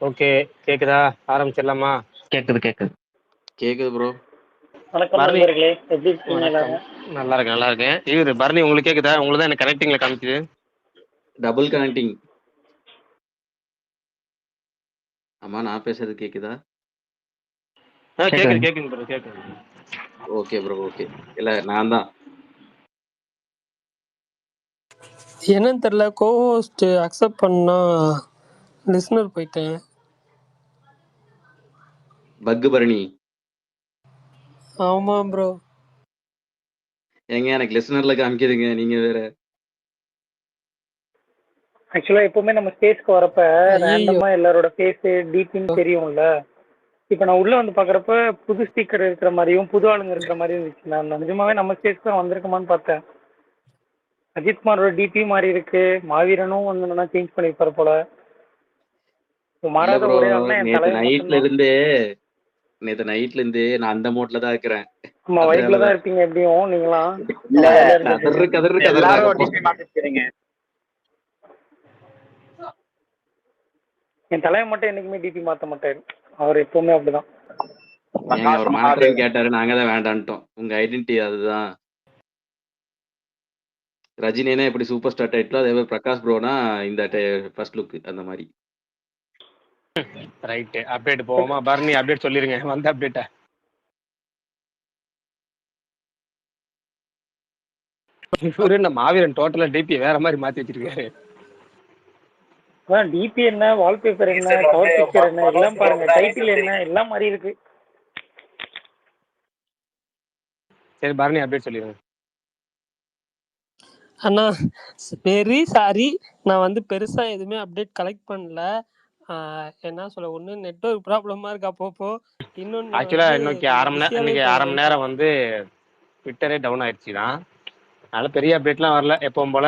Okay, கேக்குதா? ஆரம்பிச்சிடலாமா? கேக்குது கேக்குது கேக்குது ப்ரோ. வணக்கம் பரணி. நண்பர்களே, எப்படி இருக்கீங்க வணக்கம். எல்லாரும்? நல்லா இருக்கேன், நல்லா இருக்கேன். இவரு பரணி, உங்களுக்கு கேக்குதா? உங்களுக்கு தான் எனக்கு கனெக்டிங்ல காமிக்குது. Double connecting. ஆமா, நான் பேசுறது கேக்குதா? கேக்குது கேக்குது ப்ரோ, கேக்குது. Okay bro, okay. இல்ல நான் தான் என்னன்னு தெரியல, கோஹோஸ்ட் அக்செப்ட் பண்ணா லிஸ்னர் போயிட்டேன். பக்கு பரணி. ஆமா ப்ரோ. ஏங்க எனக்கு லிசனர்ல காமிக்குதுங்க, நீங்க வேற. ஆக்சுவலா எப்பவுமே நம்ம ஸ்பேஸ்க்கு வரப்ப ஐயையோ. ரேண்டமா எல்லாரோட ஃபேஸ் டீப்பின்னு தெரியும்ல. இப்ப நான் உள்ள வந்து பாக்குறப்ப புது ஸ்பீக்கர் இருக்கிற மாதிரியும் புது ஆளுங்க இருக்கிற மாதிரியும் இருந்துச்சு. நான் நிஜமாவே நம்ம ஸ்பேஸ்க்கு தான் வந்திருக்குமான்னு பார்த்தேன். அஜித்குமாரோட டிபி மாறி இருக்கு. மாவீரனும் வந்து என்னன்னா சேஞ்ச் பண்ணிருப்பாரு போல. இப்ப இல்ல மாறாத ப்ரோ, ஒரே ஆள்னா என் நேத்து தலையை நைட்ல மட்டும்தான். இருந்தே நான் அந்த மோட்ல தான் இருக்கிறேன். நம்ம வைப்ல தான் அதனாலதான் இருப்பீங்க எப்படியும் நீங்களாம். இல்ல, ஜாலியா இருந்துட்டு கதறு இருக்கீங்க. கதறு எல்லாரும் கதறாங்க. டிபி மாத்திக்கிறீங்க. என் தலையை மட்டும் என்னைக்குமே டிபி மாத்த மாட்டாரு. அவர் எப்பவுமே அப்படிதான். ஏங்க அவர் மாத்திரன்னு கேட்டாரு, நாங்க தான் வேண்டான்ட்டோம். உங்க ஐடென்டிட்டி அதுதான். ரஜினினா எப்படி சூப்பர் ஸ்டார் டைட்டிலோ அதே மாதிரி பிரகாஷ் ப்ரோனா இந்த ஃபர்ஸ்ட் லுக் அந்த மாதிரி. ரைட், அப்டேட் போவோமா? பரணி அப்டேட் சொல்லிருங்க, வந்த அப்டேட்ட. இவரு என்ன மாவீரன் டோட்டலா டிபி வேற மாதிரி மாத்தி வச்சிருக்காரு. டிபி என்ன, வால்பேப்பர் என்ன, கவர் பிக்சர் என்ன, எல்லாம் பாருங்க. டைட்டில் என்ன, எல்லாம் மாதிரி இருக்கு. சரி, பரணி அப்டேட் சொல்லிருங்க. அண்ணா வெரி சாரி, நான் வந்து பெருசா எதுவுமே அப்டேட் கலெக்ட் பண்ணல. என்ன சொல்ல, ஒன்று நெட்வொர்க் ப்ராப்ளமா இருக்கு அப்பப்போ. இன்னொன்று ஆக்சுவலா இன்னைக்கு அரை மணி நேரம் வந்து ட்விட்டரே டவுன் ஆயிடுச்சுன்னா, அதனால பெரிய அப்டேட்லாம் வரல. எப்பவும் போல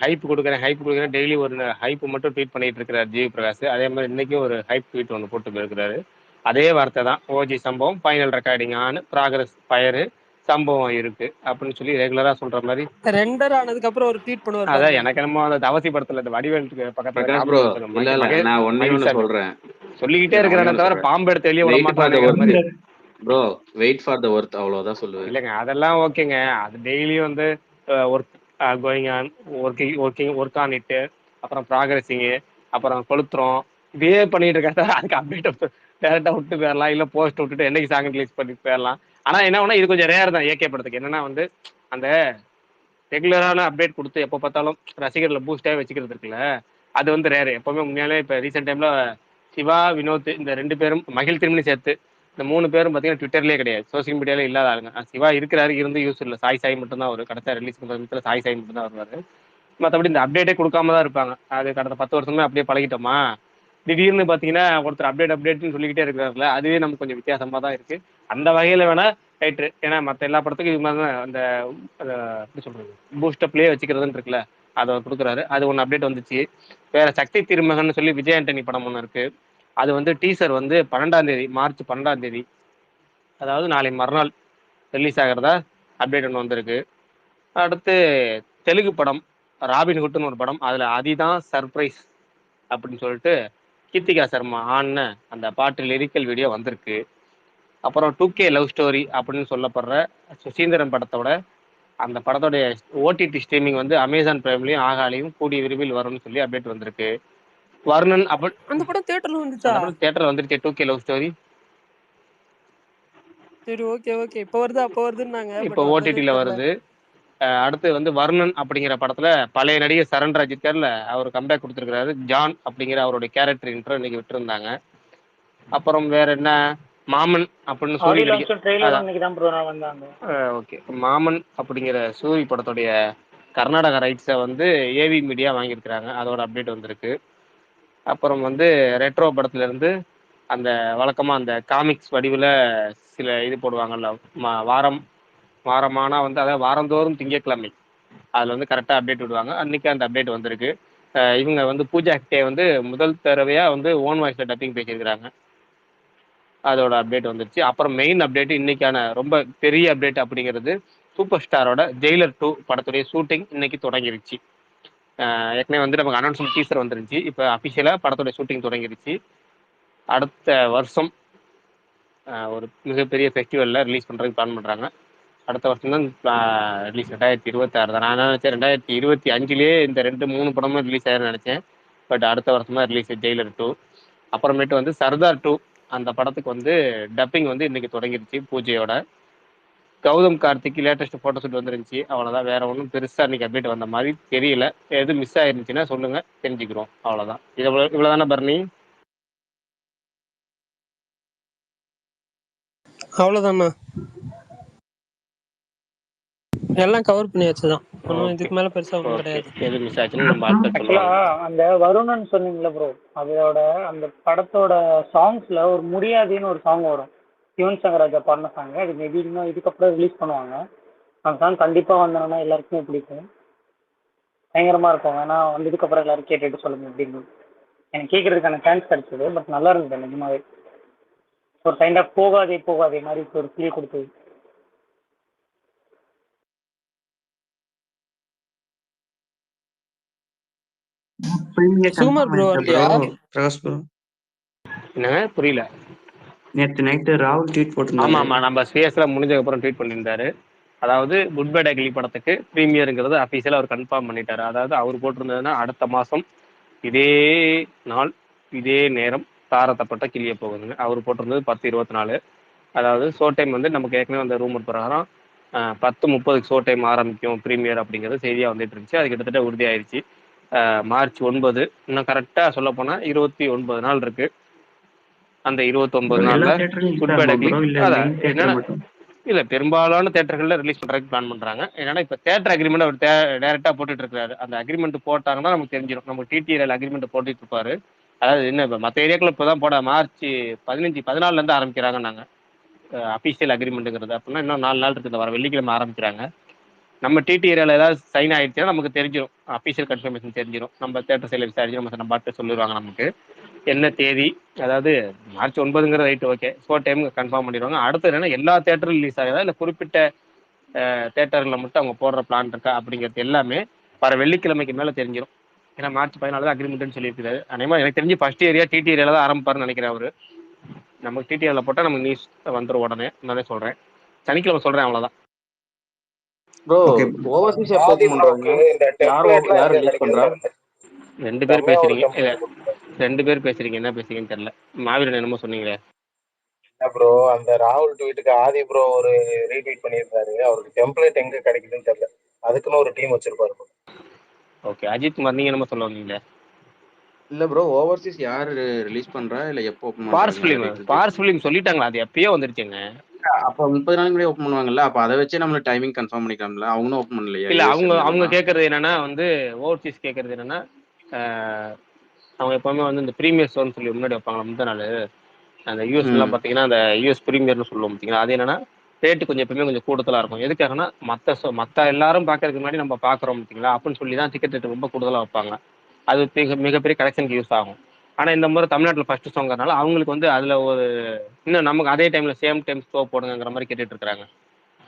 ஹைப் கொடுக்குறேன் டெய்லி ஒரு ஹைப் மட்டும் ட்வீட் பண்ணிட்டு இருக்கிறார் ஜிவி பிரகாஷ். அதே மாதிரி இன்னைக்கும் ஒரு ஹைப் ட்வீட் ஒன்று போட்டு போயிருக்கிறாரு. அதே வார்த்தை தான், ஓஜி சம்பவம், final recording on progress fire, சம்பவம் இருக்கு அப்படின்னு சொல்லி ரெகுலரா சொல்ற மாதிரி ரெண்டர் ஆனதுக்கு அப்புறம் ஒரு ட்வீட் பண்ணுவார். அதான் எனக்கு என்னமோ அந்த அவசி படத்துல இந்த வடிவேலுக்கு பக்கத்துல பிரகாஷ் ப்ரோ, இல்ல நான் ஒண்ணே சொல்றேன். சொல்லிக்கிட்டே இருக்கிறான தவிர பாம்பு எடுத்து வெளியே விட மாட்டாங்க. Bro wait for the worth, அவ்வளவுதான் சொல்லுவேன். இல்லைங்க, அதெல்லாம் ஓகேங்க. அது டெய்லியும் வந்து work going on, work on it, அப்புறம் ப்ராக்ரஸிங்கு, அப்புறம் கொளுத்துறோம், இதே பண்ணிட்டு இருக்காங்க. அதுக்கு அப்டேட் டேரக்டா விட்டு போயிடலாம், இல்லை போஸ்ட் விட்டுட்டு என்னைக்கு சாங் ரிலீஸ் பண்ணிட்டு போயிடலாம். ஆனா என்ன ஒண்ணா, இது கொஞ்சம் ரேர் தான் ஏகே படத்துக்கு. என்னன்னா வந்து அந்த ரெகுலரான அப்டேட் கொடுத்து எப்போ பார்த்தாலும் ரசிகர்களை பூஸ்டாக வச்சுக்கிறது இருக்குல்ல, அது வந்து ரேரு. எப்பவுமே முன்னாலே இப்போ ரீசெண்ட் டைம்ல சிவா, வினோத், இந்த 2 பேரும், மகிழ் திருமணி சேர்த்து இந்த 3 பேரும் பார்த்தீங்கன்னா ட்விட்டர்லேயே கிடையாது, சோசியல் மீடியாலே இல்லாத ஆளுங்க. சிவா இருக்கிறாரு, இருந்து யூஸ் இல்லை. சாய் மட்டும்தான் ஒரு கடைசியாக ரிலீஸ் பண்ணுற சாய் மட்டும்தான் வருவார். மற்றபடி இந்த அப்டேட்டே கொடுக்காம தான் இருப்பாங்க. அது கடந்த 10 வருஷமே அப்படியே பழகிட்டோமா. திடீர்னு பார்த்தீங்கன்னா ஒருத்தர் அப்டேட்னு சொல்லிக்கிட்டே இருக்கிறாருல, அதுவே நமக்கு கொஞ்சம் வித்தியாசமாக தான் இருக்கு. அந்த வகையில் வேணா ரைட்டு. ஏன்னா மற்ற எல்லா படத்துக்கும் இது மாதிரி தான் அந்த எப்படி சொல்றது, பூஸ்டப்லேயே வச்சுக்கிறதுன்னு இருக்குல்ல, அதை கொடுக்குறாரு. அது ஒன்று அப்டேட் வந்துச்சு. வேற சக்தி திருமகன் சொல்லி விஜய் ஆண்டனி படம் ஒன்று இருக்கு. அது வந்து டீசர் வந்து 12ஆம் தேதி, மார்ச் 12ஆம் தேதி, அதாவது நாளை மறுநாள் ரிலீஸ் ஆகிறதா அப்டேட் ஒன்று வந்திருக்கு. அடுத்து தெலுங்கு படம் ராபின்ஹுட்னு ஒரு படம், அதில் அதிதான் சர்ப்ரைஸ் அப்படின்னு சொல்லிட்டு கீர்த்திகா சர்மா ஆன்னு அந்த பாட்டு லிரிக்கல் வீடியோ வந்திருக்கு. அப்புறம் 2K லவ் ஸ்டோரி அப்படின்னு சொல்லப்படுற சுசீந்திரன் படத்தோட அந்த படத்தோடைய ஓடிடி ஸ்ட்ரீமிங் வந்து அமேசான் பிரைம்லையும் ஆகாலையும் கூடிய விரைவில் வரும்னு சொல்லி அப்டேட் வந்திருக்கு. வருணன் அந்த படம் தியேட்டர்ல வந்துச்சா? அந்த படம் தியேட்டர்ல வந்துருச்சு, 2K லவ் ஸ்டோரி. சரி, ஓகே ஓகே, இப்போ வருது அப்போ வருதுன்னாங்க, இப்போ ஓடிடில வருது. அடுத்து வந்து வருணன் அப்படிங்கிற படத்துல பழைய நடிகர் சரண்ராஜ் இருக்கார்ல, அவர் கம்பேக் கொடுத்துருக்காரு. ஜான் அப்படிங்கிற அவருடைய கேரக்டர் இன்ட்ரோ இன்னைக்கு விட்டுருந்தாங்க. அப்புறம் வேற என்ன, மாமன் அப்படின்னு சொல்லி ஓகே, மாமன் அப்படிங்கிற சூரி படத்துடைய கர்நாடகா ரைட்ஸை வந்து ஏவி மீடியா வாங்கியிருக்கிறாங்க, அதோட அப்டேட் வந்திருக்கு. அப்புறம் வந்து ரெட்ரோ படத்துல இருந்து அந்த வழக்கமா அந்த காமிக்ஸ் வடிவில் சில இது போடுவாங்கல்ல, வாரமானா வந்து அதாவது வாரந்தோறும் திங்கட்கிழமை அதில் வந்து கரெக்டாக அப்டேட் விடுவாங்க. அன்றைக்கி அந்த அப்டேட் வந்திருக்கு. இவங்க வந்து பூஜா ஹெக்டே வந்து முதல் தடவையாக வந்து ஓன் வாய்ஸில் டப்பிங் பேசியிருக்கிறாங்க, அதோட அப்டேட் வந்துருச்சு. அப்புறம் மெயின் அப்டேட், இன்னைக்கான ரொம்ப பெரிய அப்டேட் அப்படிங்கிறது, சூப்பர் ஸ்டாரோட ஜெயிலர் 2 படத்துடைய ஷூட்டிங் இன்னைக்கு தொடங்கிருச்சு. ஏற்கனவே வந்து நமக்கு அனௌன்ஸ்மெண்ட் டீசர் வந்துருந்துச்சு. இப்போ அஃபிஷியலாக படத்தோட ஷூட்டிங் தொடங்கிருச்சு. அடுத்த வருஷம் ஒரு மிகப்பெரிய ஃபெஸ்டிவலில் ரிலீஸ் பண்ணுறதுக்கு பிளான் பண்ணுறாங்க. அடுத்த வருஷம் தான் ரிலீஸ் 2026 தான். நான் நினச்சேன் 2025 இந்த 2-3 படமும் ரிலீஸ் ஆயிருன்னு நினச்சேன். பட் அடுத்த வருஷம் தான் ரிலீஸ் ஜெயிலர் 2. அப்புறமேட்டு வந்து சர்தார் 2 அந்த படத்துக்கு வந்து டப்பிங் வந்து இன்னைக்கு தொடங்கிருச்சு பூஜையோட. Gautham Karthik latest photo shoot வந்துருந்துச்சு. அவ்வளோதான், வேற ஒன்றும் பெருசாக இன்னைக்கு அப்டேட் வந்த மாதிரி தெரியல. எது மிஸ் ஆயிருந்துச்சுன்னா சொல்லுங்க, தெரிஞ்சுக்கிறோம். அவ்வளோதான். இவ்வளோதானே பர்னி? அவ்வளோதாண்ணா, எல்லாம் கவர் பண்ணியாச்சுதான். ஒன்றும் ஓகே இதுக்கு மேலே பெருசாக ஒன்றும் ஓகே. கிடையாது. எது மிஸ் ஆச்சுன்னு நம்ம அடுத்த ஆக்சுவலா சொல்லுவாங்க. அந்த வருணன் சொன்னீங்களா ப்ரோ, அதோட அந்த படத்தோட சாங்ஸ்ல ஒரு முடியாதுன்னு ஒரு சாங் வரும். யுவன் சங்கர் ராஜா பாடின சாங். அது மேபி இன்னும் இதுக்கப்புறம் ரிலீஸ் பண்ணுவாங்க. அந்த சாங் கண்டிப்பா வந்தோம்னா எல்லாருக்குமே பிடிக்கும், பயங்கரமா இருக்கும். ஏன்னா வந்ததுக்கு அப்புறம் எல்லாரும் கேட்டுட்டு சொல்லுங்க அப்படின்னு எனக்கு கேட்கறதுக்கான சான்ஸ் கிடைச்சது. பட் நல்லா இருந்தது நிஜமாவே. ஒரு கைண்ட் ஆஃப் போகாதே போகாதே மாதிரி ஒரு ஃபீல் கொடுத்தது. சூமர் ப்ரோ இல்லையா? பிரகாஷ் ப்ரோ, என்னங்க புரியல? நேற்று நைட்டு ராகுல் ட்வீட் ஆமா போட்டிருந்தாரு. ஆமா, நம்ம ஸ்பேஸ்ல முடிஞ்சதுக்கப்புறம் ட்வீட் பண்ணியிருந்தாரு. அதாவது குட் பை டக்லி படத்துக்கு ப்ரீமியருங்கிறது அஃபீஷியலாக அவர் கன்ஃபார்ம் பண்ணிட்டாரு. அதாவது அவர் போட்டிருந்ததுன்னா அடுத்த மாதம் இதே நாள் இதே நேரம் தாரத்தப்பட்ட கிளிய போகுதுங்க. அவர் போட்டிருந்தது 10/24. அதாவது ஷோ டைம் வந்து நமக்கு ஏற்கனவே அந்த ரூமர் பிரகாரம் 10:30 ஷோ டைம் ஆரம்பிக்கும் ப்ரீமியர் அப்படிங்கிறது செய்தியாக வந்துட்டு இருந்துச்சு. அது கிட்டத்தட்ட உறுதியாயிருச்சு. மார்ச் 9, இன்னும் கரெக்டாக சொல்ல போனால் 29 நாள் இருக்கு. அந்த 29 எல்லா நாள்ல தியேட்டர்லயும் குட் பை டக்லி ப்ரோ, இல்ல அதான் மெயின் தியேட்டர் என்னன்னா மட்டும்? இல்ல பெரும்பாலான தேட்டர்கள்ல ரிலீஸ் பண்றதுக்கு பிளான் பண்றாங்க. என்னன்னா இப்ப தேட்டர் அக்ரிமெண்ட் அவர் டைரக்டா போட்டுட்டு இருக்காரு. அந்த அக்ரிமெண்ட் போட்டாங்கன்னா நமக்கு தெரிஞ்சிடும். நம்ம டிடிஆர் அக்ரிமெண்ட் போட்டுட்டு இருப்பாரு. அதாவது என்ன இப்ப மற்ற ஏரியாக்கள் இப்பதான் போட மார்ச் 14 இருந்து ஆரம்பிக்கிறாங்க. நாங்க அபிஷியல் அக்ரிமெண்ட்ங்கிறது அப்படின்னா இன்னும் 4 நாள் இருக்கு. இந்த வர வெள்ளிக்கிழமை ஆரம்பிக்கிறாங்க. நம்ம டிடி ஏரியாவில் ஏதாவது சைன் ஆயிடுச்சுன்னா நமக்கு தெரிஞ்சிடும், அஃபீஷியல் கன்ஃபர்மேஷன் தெரிஞ்சிடும். நம்ம தேட்டர் சைடில் விசாரிச்சு நம்ம பாட்டு சொல்லிடுவாங்க நமக்கு என்ன தேதி. அதாவது March 9 right, okay. Show time confirm பண்ணிடுவாங்க. அடுத்து என்னன்னா எல்லா தேட்டரும் ரிலீஸ் ஆகுதா இல்லை குறிப்பிட்ட தேட்டரில் மட்டும் அவங்க போடுற பிளான் இருக்கா அப்படிங்கிறது எல்லாமே வர வெள்ளிக்கிழமைக்கு மேலே தெரிஞ்சிடும். ஏன்னா மார்ச் 14 தான் அக்ரிமெண்ட்னு சொல்லியிருக்காரு. அதேமாதிரி எனக்கு தெரிஞ்சு ஃபர்ஸ்ட் ஏரியா டிடி ஏரியாவில் தான் ஆரம்பிப்பாருன்னு நினைக்கிறேன் அவரு. நமக்கு டிடி ஏரியாவில் போட்டால் நமக்கு நியூஸ் வந்துடும் உடனே. நானே சொல்கிறேன், சனிக்கிழமை சொல்கிறேன், அவ்வளோதான். Bro okay. ஓவர்சீஸ் எப்போ ஓப்பன் பண்றாங்க? யார் ரிலீஸ் பண்றா? 2 பேர் பேசுறீங்க. இல்ல 2 பேர் பேசுறீங்க, என்ன பேசுறீங்கன்னு தெரியல. மாவீரன் என்னமோ சொன்னீங்களே ப்ரோ, அந்த ராகுல் ட்வீட்டுக்கு ஆதி ப்ரோ ஒரு ரீட்வீட் பண்ணியிருந்தாரு. அவருக்கு டெம்ப்ளேட் எங்க கிடைக்குதுன்னு தெரியல. அதுக்குன்னு ஒரு டீம் வச்சிருப்பாரு. ஓகே. அஜித் குமார் நீங்க என்னமோ சொல்ல வந்தீங்களே? இல்ல ப்ரோ, ஓவர்சீஸ் யார் ரிலீஸ் பண்றா இல்ல எப்போ ஓபன் பார்ஸ் பண்றாங்க? ஃபிலிம் சொல்லிட்டாங்களா? அது எப்பயோ வந்துருச்சுங்க. அப்ப 30 நாளைக்கு முன்னாடி ஓபன் பண்ணுவாங்கல்ல, அப்ப அதை வச்சே நம்மள டைமிங் கன்ஃபார்ம் பண்ணிக்கலாம்ல. அவங்களும் ஓபன் பண்ணலையா? இல்ல US அவங்க இதெல்லாம். கேட்கறது என்னன்னா வந்து ஓவர்சீஸ் கேட்கறது என்னன்னா அவங்க எப்பவுமே வந்து இந்த ப்ரீமியர் ஷோன்னு சொல்லி முன்னாடி வைப்பாங்களா முந்த நாள். அந்த யூஎஸ்லாம் பார்த்தீங்கன்னா அந்த யூஎஸ் ப்ரீமியர்னு சொல்லுவோம் பார்த்தீங்கன்னா, அது என்னன்னா ரேட்டு கொஞ்சம் எப்பவுமே கொஞ்சம் கூடுதலாக இருக்கும். எதுக்காகனா மற்ற எல்லாரும் பார்க்கறதுக்கு முன்னாடி நம்ம பார்க்குறோம் பார்த்தீங்களா அப்படின்னு சொல்லி தான் டிக்கெட் ரேட்டு ரொம்ப கூடுதலாக வைப்பாங்க. அது மிகப்பெரிய கலெக்ஷனுக்கு யூஸ் ஆகும். ஆனால் இந்த முறை தமிழ்நாட்டில் ஃபர்ஸ்ட் ஷோங்கிறனால அவங்களுக்கு வந்து அதில் ஒரு இன்னும் நமக்கு அதே டைமில் சேம் டைம் ஷோ போடுங்கிற மாதிரி கேட்டுட்டு இருக்காங்க.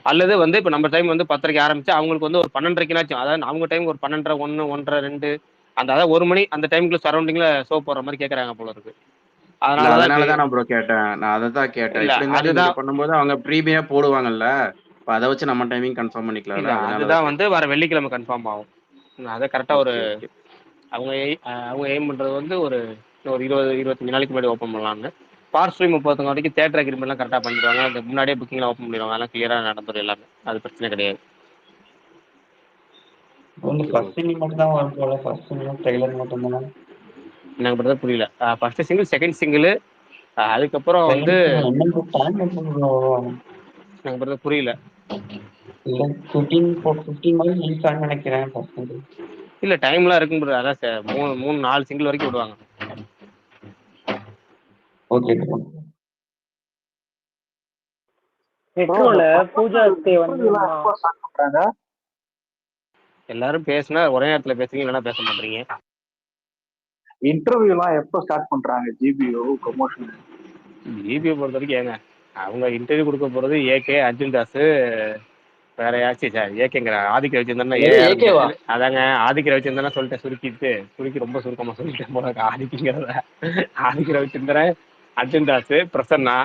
அல்லது வந்து இப்போ நம்ம டைம் வந்து 10:30 ஆரம்பிச்சு அவங்களுக்கு வந்து ஒரு 12:30க்குனாச்சும், அதாவது அவங்க டைம் ஒரு 12:30, 1, 1:30, 2 அந்த அதாவது 1 மணி அந்த டைமுக்குள்ள சரௌண்டிங்ல ஷோ போடுற மாதிரி கேட்கறாங்க போல இருக்கு. இல்ல அதனாலதான் இப்ப அதனாலதான் நான் ப்ரோ கேட்டேன். நான் அதை தான் கேட்டேன். இல்ல எப்படி இருந்தாலும் இங்க அதுதான் பண்ணும்போது அவங்க ப்ரீமியா போடுவாங்கல்ல, இப்ப அதை வச்சு நம்ம டைமிங் கன்ஃபார்ம் இல்ல பண்ணிக்கலாம்ல, அதனாலதான் அதுதான் வந்து கேட்டேன். வர வெள்ளிக்கிழமை கன்ஃபார்ம் ஆகும். அதை கரெக்டா ஒரு ஓகே ஓகே. அவங்க எய்ம் பண்றது வந்து ஒரு 20-25 நாளைக்கு முன்னாடி ஓப்பன் பண்ணலாம்னு. பார்ஸ் ஃபிலிம் 30 வரைக்கும் தேட்டர் அக்ரிமெண்ட்லாம் கரெக்டாக பண்ணிடுவாங்க. அந்த முன்னாடியே புக்கிங்லாம் ஓப்பன் பண்ணிடுவாங்க. அதெல்லாம் கிளியராக நடந்துடும் எல்லாமே. அது பிரச்சனை கிடையாது. ஃபர்ஸ்ட் சிங்கிள் மட்டும் தான் வரும் போல. ஃபர்ஸ்ட் சிங்கிள் ட்ரெய்லர் மட்டும் தானே? எனக்கு பண்றது புரியல. ஃபர்ஸ்ட் சிங்கிள், செகண்ட் சிங்கிள், அதுக்கப்புறம் வந்து என்னன்னு டைம் எப்போ வரும்? எனக்கு பண்றது புரியல. இல்ல 15 மாதிரி ரிலீஸ் ஆகும்னு நினைக்கிறேன் ஃபர்ஸ்ட் சிங்கிள். இல்ல டைம்லாம் இருக்குன்னு அதான் 3-4 சிங்கிள் வரைக்கும் விடுவாங்க. ஓகே. மெட்ரோல பூஜா ஸ்டே வந்து எல்லாரும் பேசினா ஒரே நேரத்துல பேசுறீங்க, இல்லைன்னா பேச மாட்டீங்க. இன்டர்வியூலாம் எப்போ ஸ்டார்ட் பண்றாங்க? GPO promotion. ஜிபியை பொறுத்த வரைக்கும் ஏங்க அவங்க இன்டர்வியூ கொடுக்க போறது ஏகே, அர்ஜுன் தாஸ், வேற யாச்சும் சார் ஏகேங்கிற ஆதிக்க வச்சிருந்தா என்னது ஏஆர் ஏகேவா? அதாங்க ஆதிக்க வச்சிருந்தா சொல்லிட்டேன் சுருக்கி ரொம்ப சுருக்கமா சொல்லிட்டேன் போல ஆதிக்கிறத ஆதிக்கிற வச்சிருந்தேன் அர்ஜுன் தாஸ் பிரசன்னா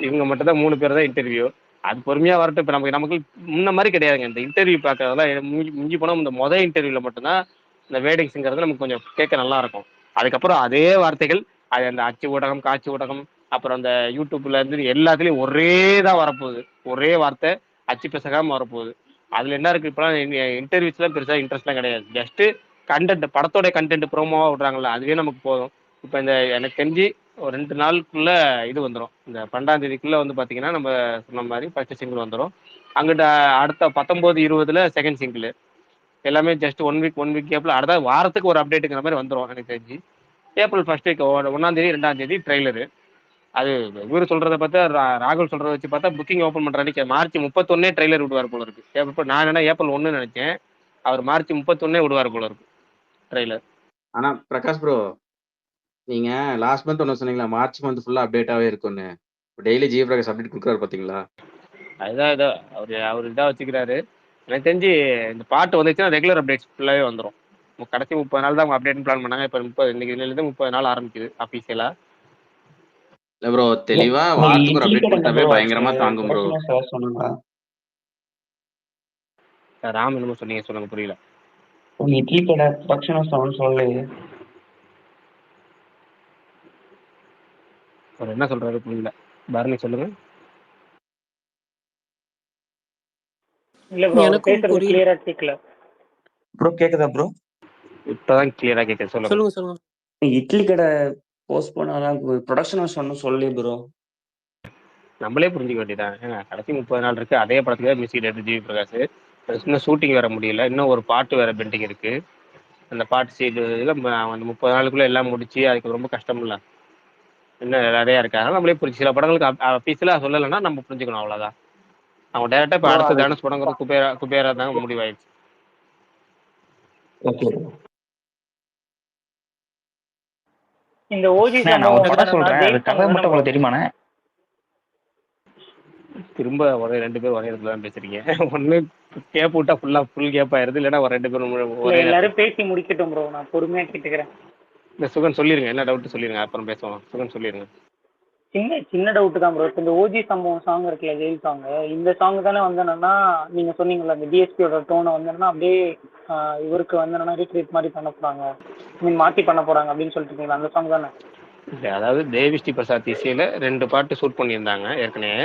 இவங்க மட்டும் தான் 3 பேர் தான் இன்டர்வியூ. அது பொறுமையா வரட்டும். இப்ப நமக்கு முன்ன மாதிரி கிடையாதுங்க. இந்த இன்டர்வியூ பார்க்கறதெல்லாம் மிஞ்சி போனா இந்த முதல் இன்டர்வியூல மட்டும்தான் இந்த வேர்டிங்ஸ்ங்கிறது நமக்கு கொஞ்சம் கேட்க நல்லா இருக்கும். அதுக்கப்புறம் அதே வார்த்தைகள் அது அந்த அச்சு ஊடகம் காட்சி ஊடகம் அப்புறம் அந்த யூடியூப்ல இருந்து எல்லாத்துலயும் ஒரே தான் வரப்போகுது. ஒரே வார்த்தை அச்சு பிசகாம வரப்போகுது. அதுல என்ன இருக்கு இப்பெல்லாம் இன்டர்வியூஸ்லாம் பெருசா இன்ட்ரெஸ்ட்லாம் கிடையாது. ஜஸ்ட் கண்டென்ட் படத்தோட கண்டென்ட் ப்ரோமோவா விடுறாங்கல்ல அதுவே நமக்கு போதும். இப்போ இந்த எனக்கு தெரிஞ்சு ஒரு 2 நாளுக்குள்ள இது வந்துடும். இந்த 12ஆம் தேதிக்குள்ள வந்து பாத்தீங்கன்னா நம்ம சொன்ன மாதிரி ஃபர்ஸ்ட் சிங்கிள் வந்துடும். அங்கிட்ட அடுத்த 19, 20ல செகண்ட் சிங்கிள் எல்லாமே ஜஸ்ட் ஒன் வீக் கேப்ல அடுத்த வாரத்துக்கு ஒரு அப்டேட்டுங்கிற மாதிரி வந்துடும் எனக்கு தெரிஞ்சு. ஏப்ரல் ஃபர்ஸ்ட் வீக் 1ஆம் தேதி 2ஆம் தேதி ட்ரெய்லரு. அது இவரு சொல்றதை பார்த்தா ராகுல் சொல்றதை வச்சு பார்த்தா புக்கிங் ஓப்பன் பண்ற அன்னைக்கு மார்ச் 31 ட்ரெய்லர் விடுவார் போல இருக்கு. இப்போ நான் என்ன ஏப்ரல் 1 நினைச்சேன். அவர் மார்ச் 31 விடுவார் போல இருக்கு ட்ரெய்லர். ஆனா பிரகாஷ் ப்ரோ நீங்க லாஸ்ட் மந்த் ஒன்று சொன்னீங்களா மார்ச் மந்த் ஃபுல்லா அப்டேட்டாவே இருக்கும்னு. டெய்லி ஜி பிரகாஷ் அப்டேட் கொடுக்குறாரு பாத்தீங்களா? அதுதான் இதோ அவர் இதாக வச்சுக்கிறாரு. எனக்கு தெரிஞ்சு இந்த பாட்டு வந்துச்சுன்னா ரெகுலர் அப்டேட்ஸ் ஃபுல்லாகவே வந்துடும். கடைசி 30 நாள் தான் அவங்க அப்டேட் பிளான் பண்ணாங்க. இப்போ 30 இன்னைக்கு 30 நாள் ஆரம்பிக்குது அஃபீஷியலா. இல்ல ப்ரோ தெளிவா உங்க வாரத்துக்கு ஒரு இட்லி அப்டேட் கடை கொடுத்தாவே ப்ரோ பயங்கரமா தாங்கும் ப்ரோ. சார் சொன்னாங்களா? ராம் என்னமோ சொன்னீங்க சொல்லுங்க புரியல. உங்க இட்லி கடை ப்ரொடக்ஷன் சொல்லலையே. அவர் என்ன சொல்றாரு புரியல. பரணி சொல்லுங்க. இல்ல ப்ரோ அவர் எனக்கும் பேசுறது புரியல. கிளியரா கேட்கல. ப்ரோ கேக்குதா ப்ரோ? இப்பதான் கிளியரா கேட்குது சொல்லுங்க. சொல்லுங்க. இட்லி கடை போஸ்ட் பண்ணாதான் ப்ரொடக்ஷன் ஒன்றும் சொல்லலையே ப்ரோ. நம்மளே புரிஞ்சுக்க வேண்டியதான். ஏங்க கடைசி 30 நாள் இருக்கு. அதே படத்துக்கு தான் மியூசிக் டைரக்டர் ஜிவி பிரகாஷ். இன்னும் ஷூட்டிங் வேற முடியல. இன்னும் ஒரு பாட்டு வேற பெண்டிங் இருக்கு. அந்த பாட்டு சீடு அந்த 30 நாளுக்குள்ள எல்லாம் முடிச்சு அதுக்கு ரொம்ப கஷ்டம் இல்லை. இன்னும் நிறையா இருக்கு. அதனால நம்மளே புரிஞ்சு சில படங்களுக்கு அஃபீஷியலா சொல்லலைன்னா நம்ம புரிஞ்சுக்கணும் அவ்வளோதான். அவங்க டேரக்டா இப்போ ப்ரோ அடுத்த அது தனுஷ் படங்கிறது குபேரா தாங்க முடிவாயிடுச்சு. ஓகே. இந்த ஓஜி நான் ஒரு சம்பவம் படம் சொல்றேன், அது கதை மட்டும் உங்களுக்கு தெரியுமாண்ணே? திரும்ப ஒரே 2 பேர் ஒரே இடத்துல தான் பேசுறீங்க. ஒண்ணு கேப் விட்டா ஃபுல் கேப் ஆயிருது. இல்லைன்னா ஒரு 2 பேரும் இல்ல ஒரே எல்லாரும் பேசி முடிக்கட்டும் ப்ரோ, நான் பொறுமையா கேட்டுக்கிறேன். இந்த சுகன் சொல்லிருங்க. என்ன டவுட் சொல்லிருங்க, அப்புறம் பேசுவோம். சுகன் சொல்லிருங்க. சின்ன டவுட் தான் ப்ரோ. இந்த ஓஜி சம்பவம் சாங் இருக்குல்ல, ஜெயில் சாங், இந்த சாங் தானே வந்து என்னன்னா நீங்க சொன்னீங்கல்ல அந்த டிஎஸ்பியோட டோனை வந்து என்னன்னா அப்படியே இவருக்கு வந்து என்னன்னா ரீக்ரியேட் மாதிரி பண்ண போறாங்க, மாத்தி பண்ண போறாங்க அப்படின்னு சொல்லிட்டு இருக்கீங்களா, அந்த சாங் தானே? இல்லை, அதாவது தேவி ஸ்ரீ பிரசாத் இசையில 2 பாட்டு ஷூட் பண்ணியிருந்தாங்க ஏற்கனவே.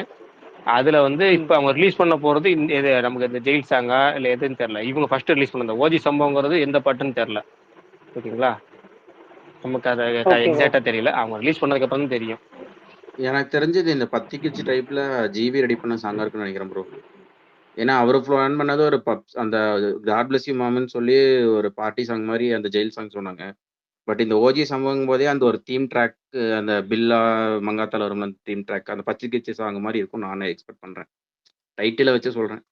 அதுல வந்து இப்போ அவங்க ரிலீஸ் பண்ண போறது இது நமக்கு இந்த ஜெயில் சாங்கா இல்லை எதுன்னு தெரியல. இவங்க ஃபர்ஸ்ட் ரிலீஸ் பண்ண ஓஜி சம்பவங்கிறது எந்த பாட்டுன்னு தெரியல. ஓகேங்களா? நமக்கு அதை எக்ஸாக்டா தெரியல. அவங்க ரிலீஸ் பண்ணதுக்கு அப்புறம் தான் தெரியும். எனக்கு தெரிஞ்சது இந்த பத்திக்கிச்சு டைப்ல ஜிவி ரெடி பண்ண சாங்கா இருக்குன்னு நினைக்கிறேன் ப்ரோ. ஏன்னா அவரு பிளான் பண்ணது ஒரு அந்த காட் பிளஸ் யூ மாமன்னு சொல்லி ஒரு பார்ட்டி சாங் மாதிரி அந்த ஜெயில் சாங் சொன்னாங்க. பட் இந்த ஓஜி சம்பவம் போதே அந்த ஒரு தீம் ட்ராக், அந்த பில்லா மங்காத்தால வரும் அந்த தீம் ட்ராக், அந்த பத்திக்கிச்சு சாங் மாதிரி இருக்கும் நானே எக்ஸ்பெக்ட் பண்றேன். டைட்டில வச்சு சொல்றேன்.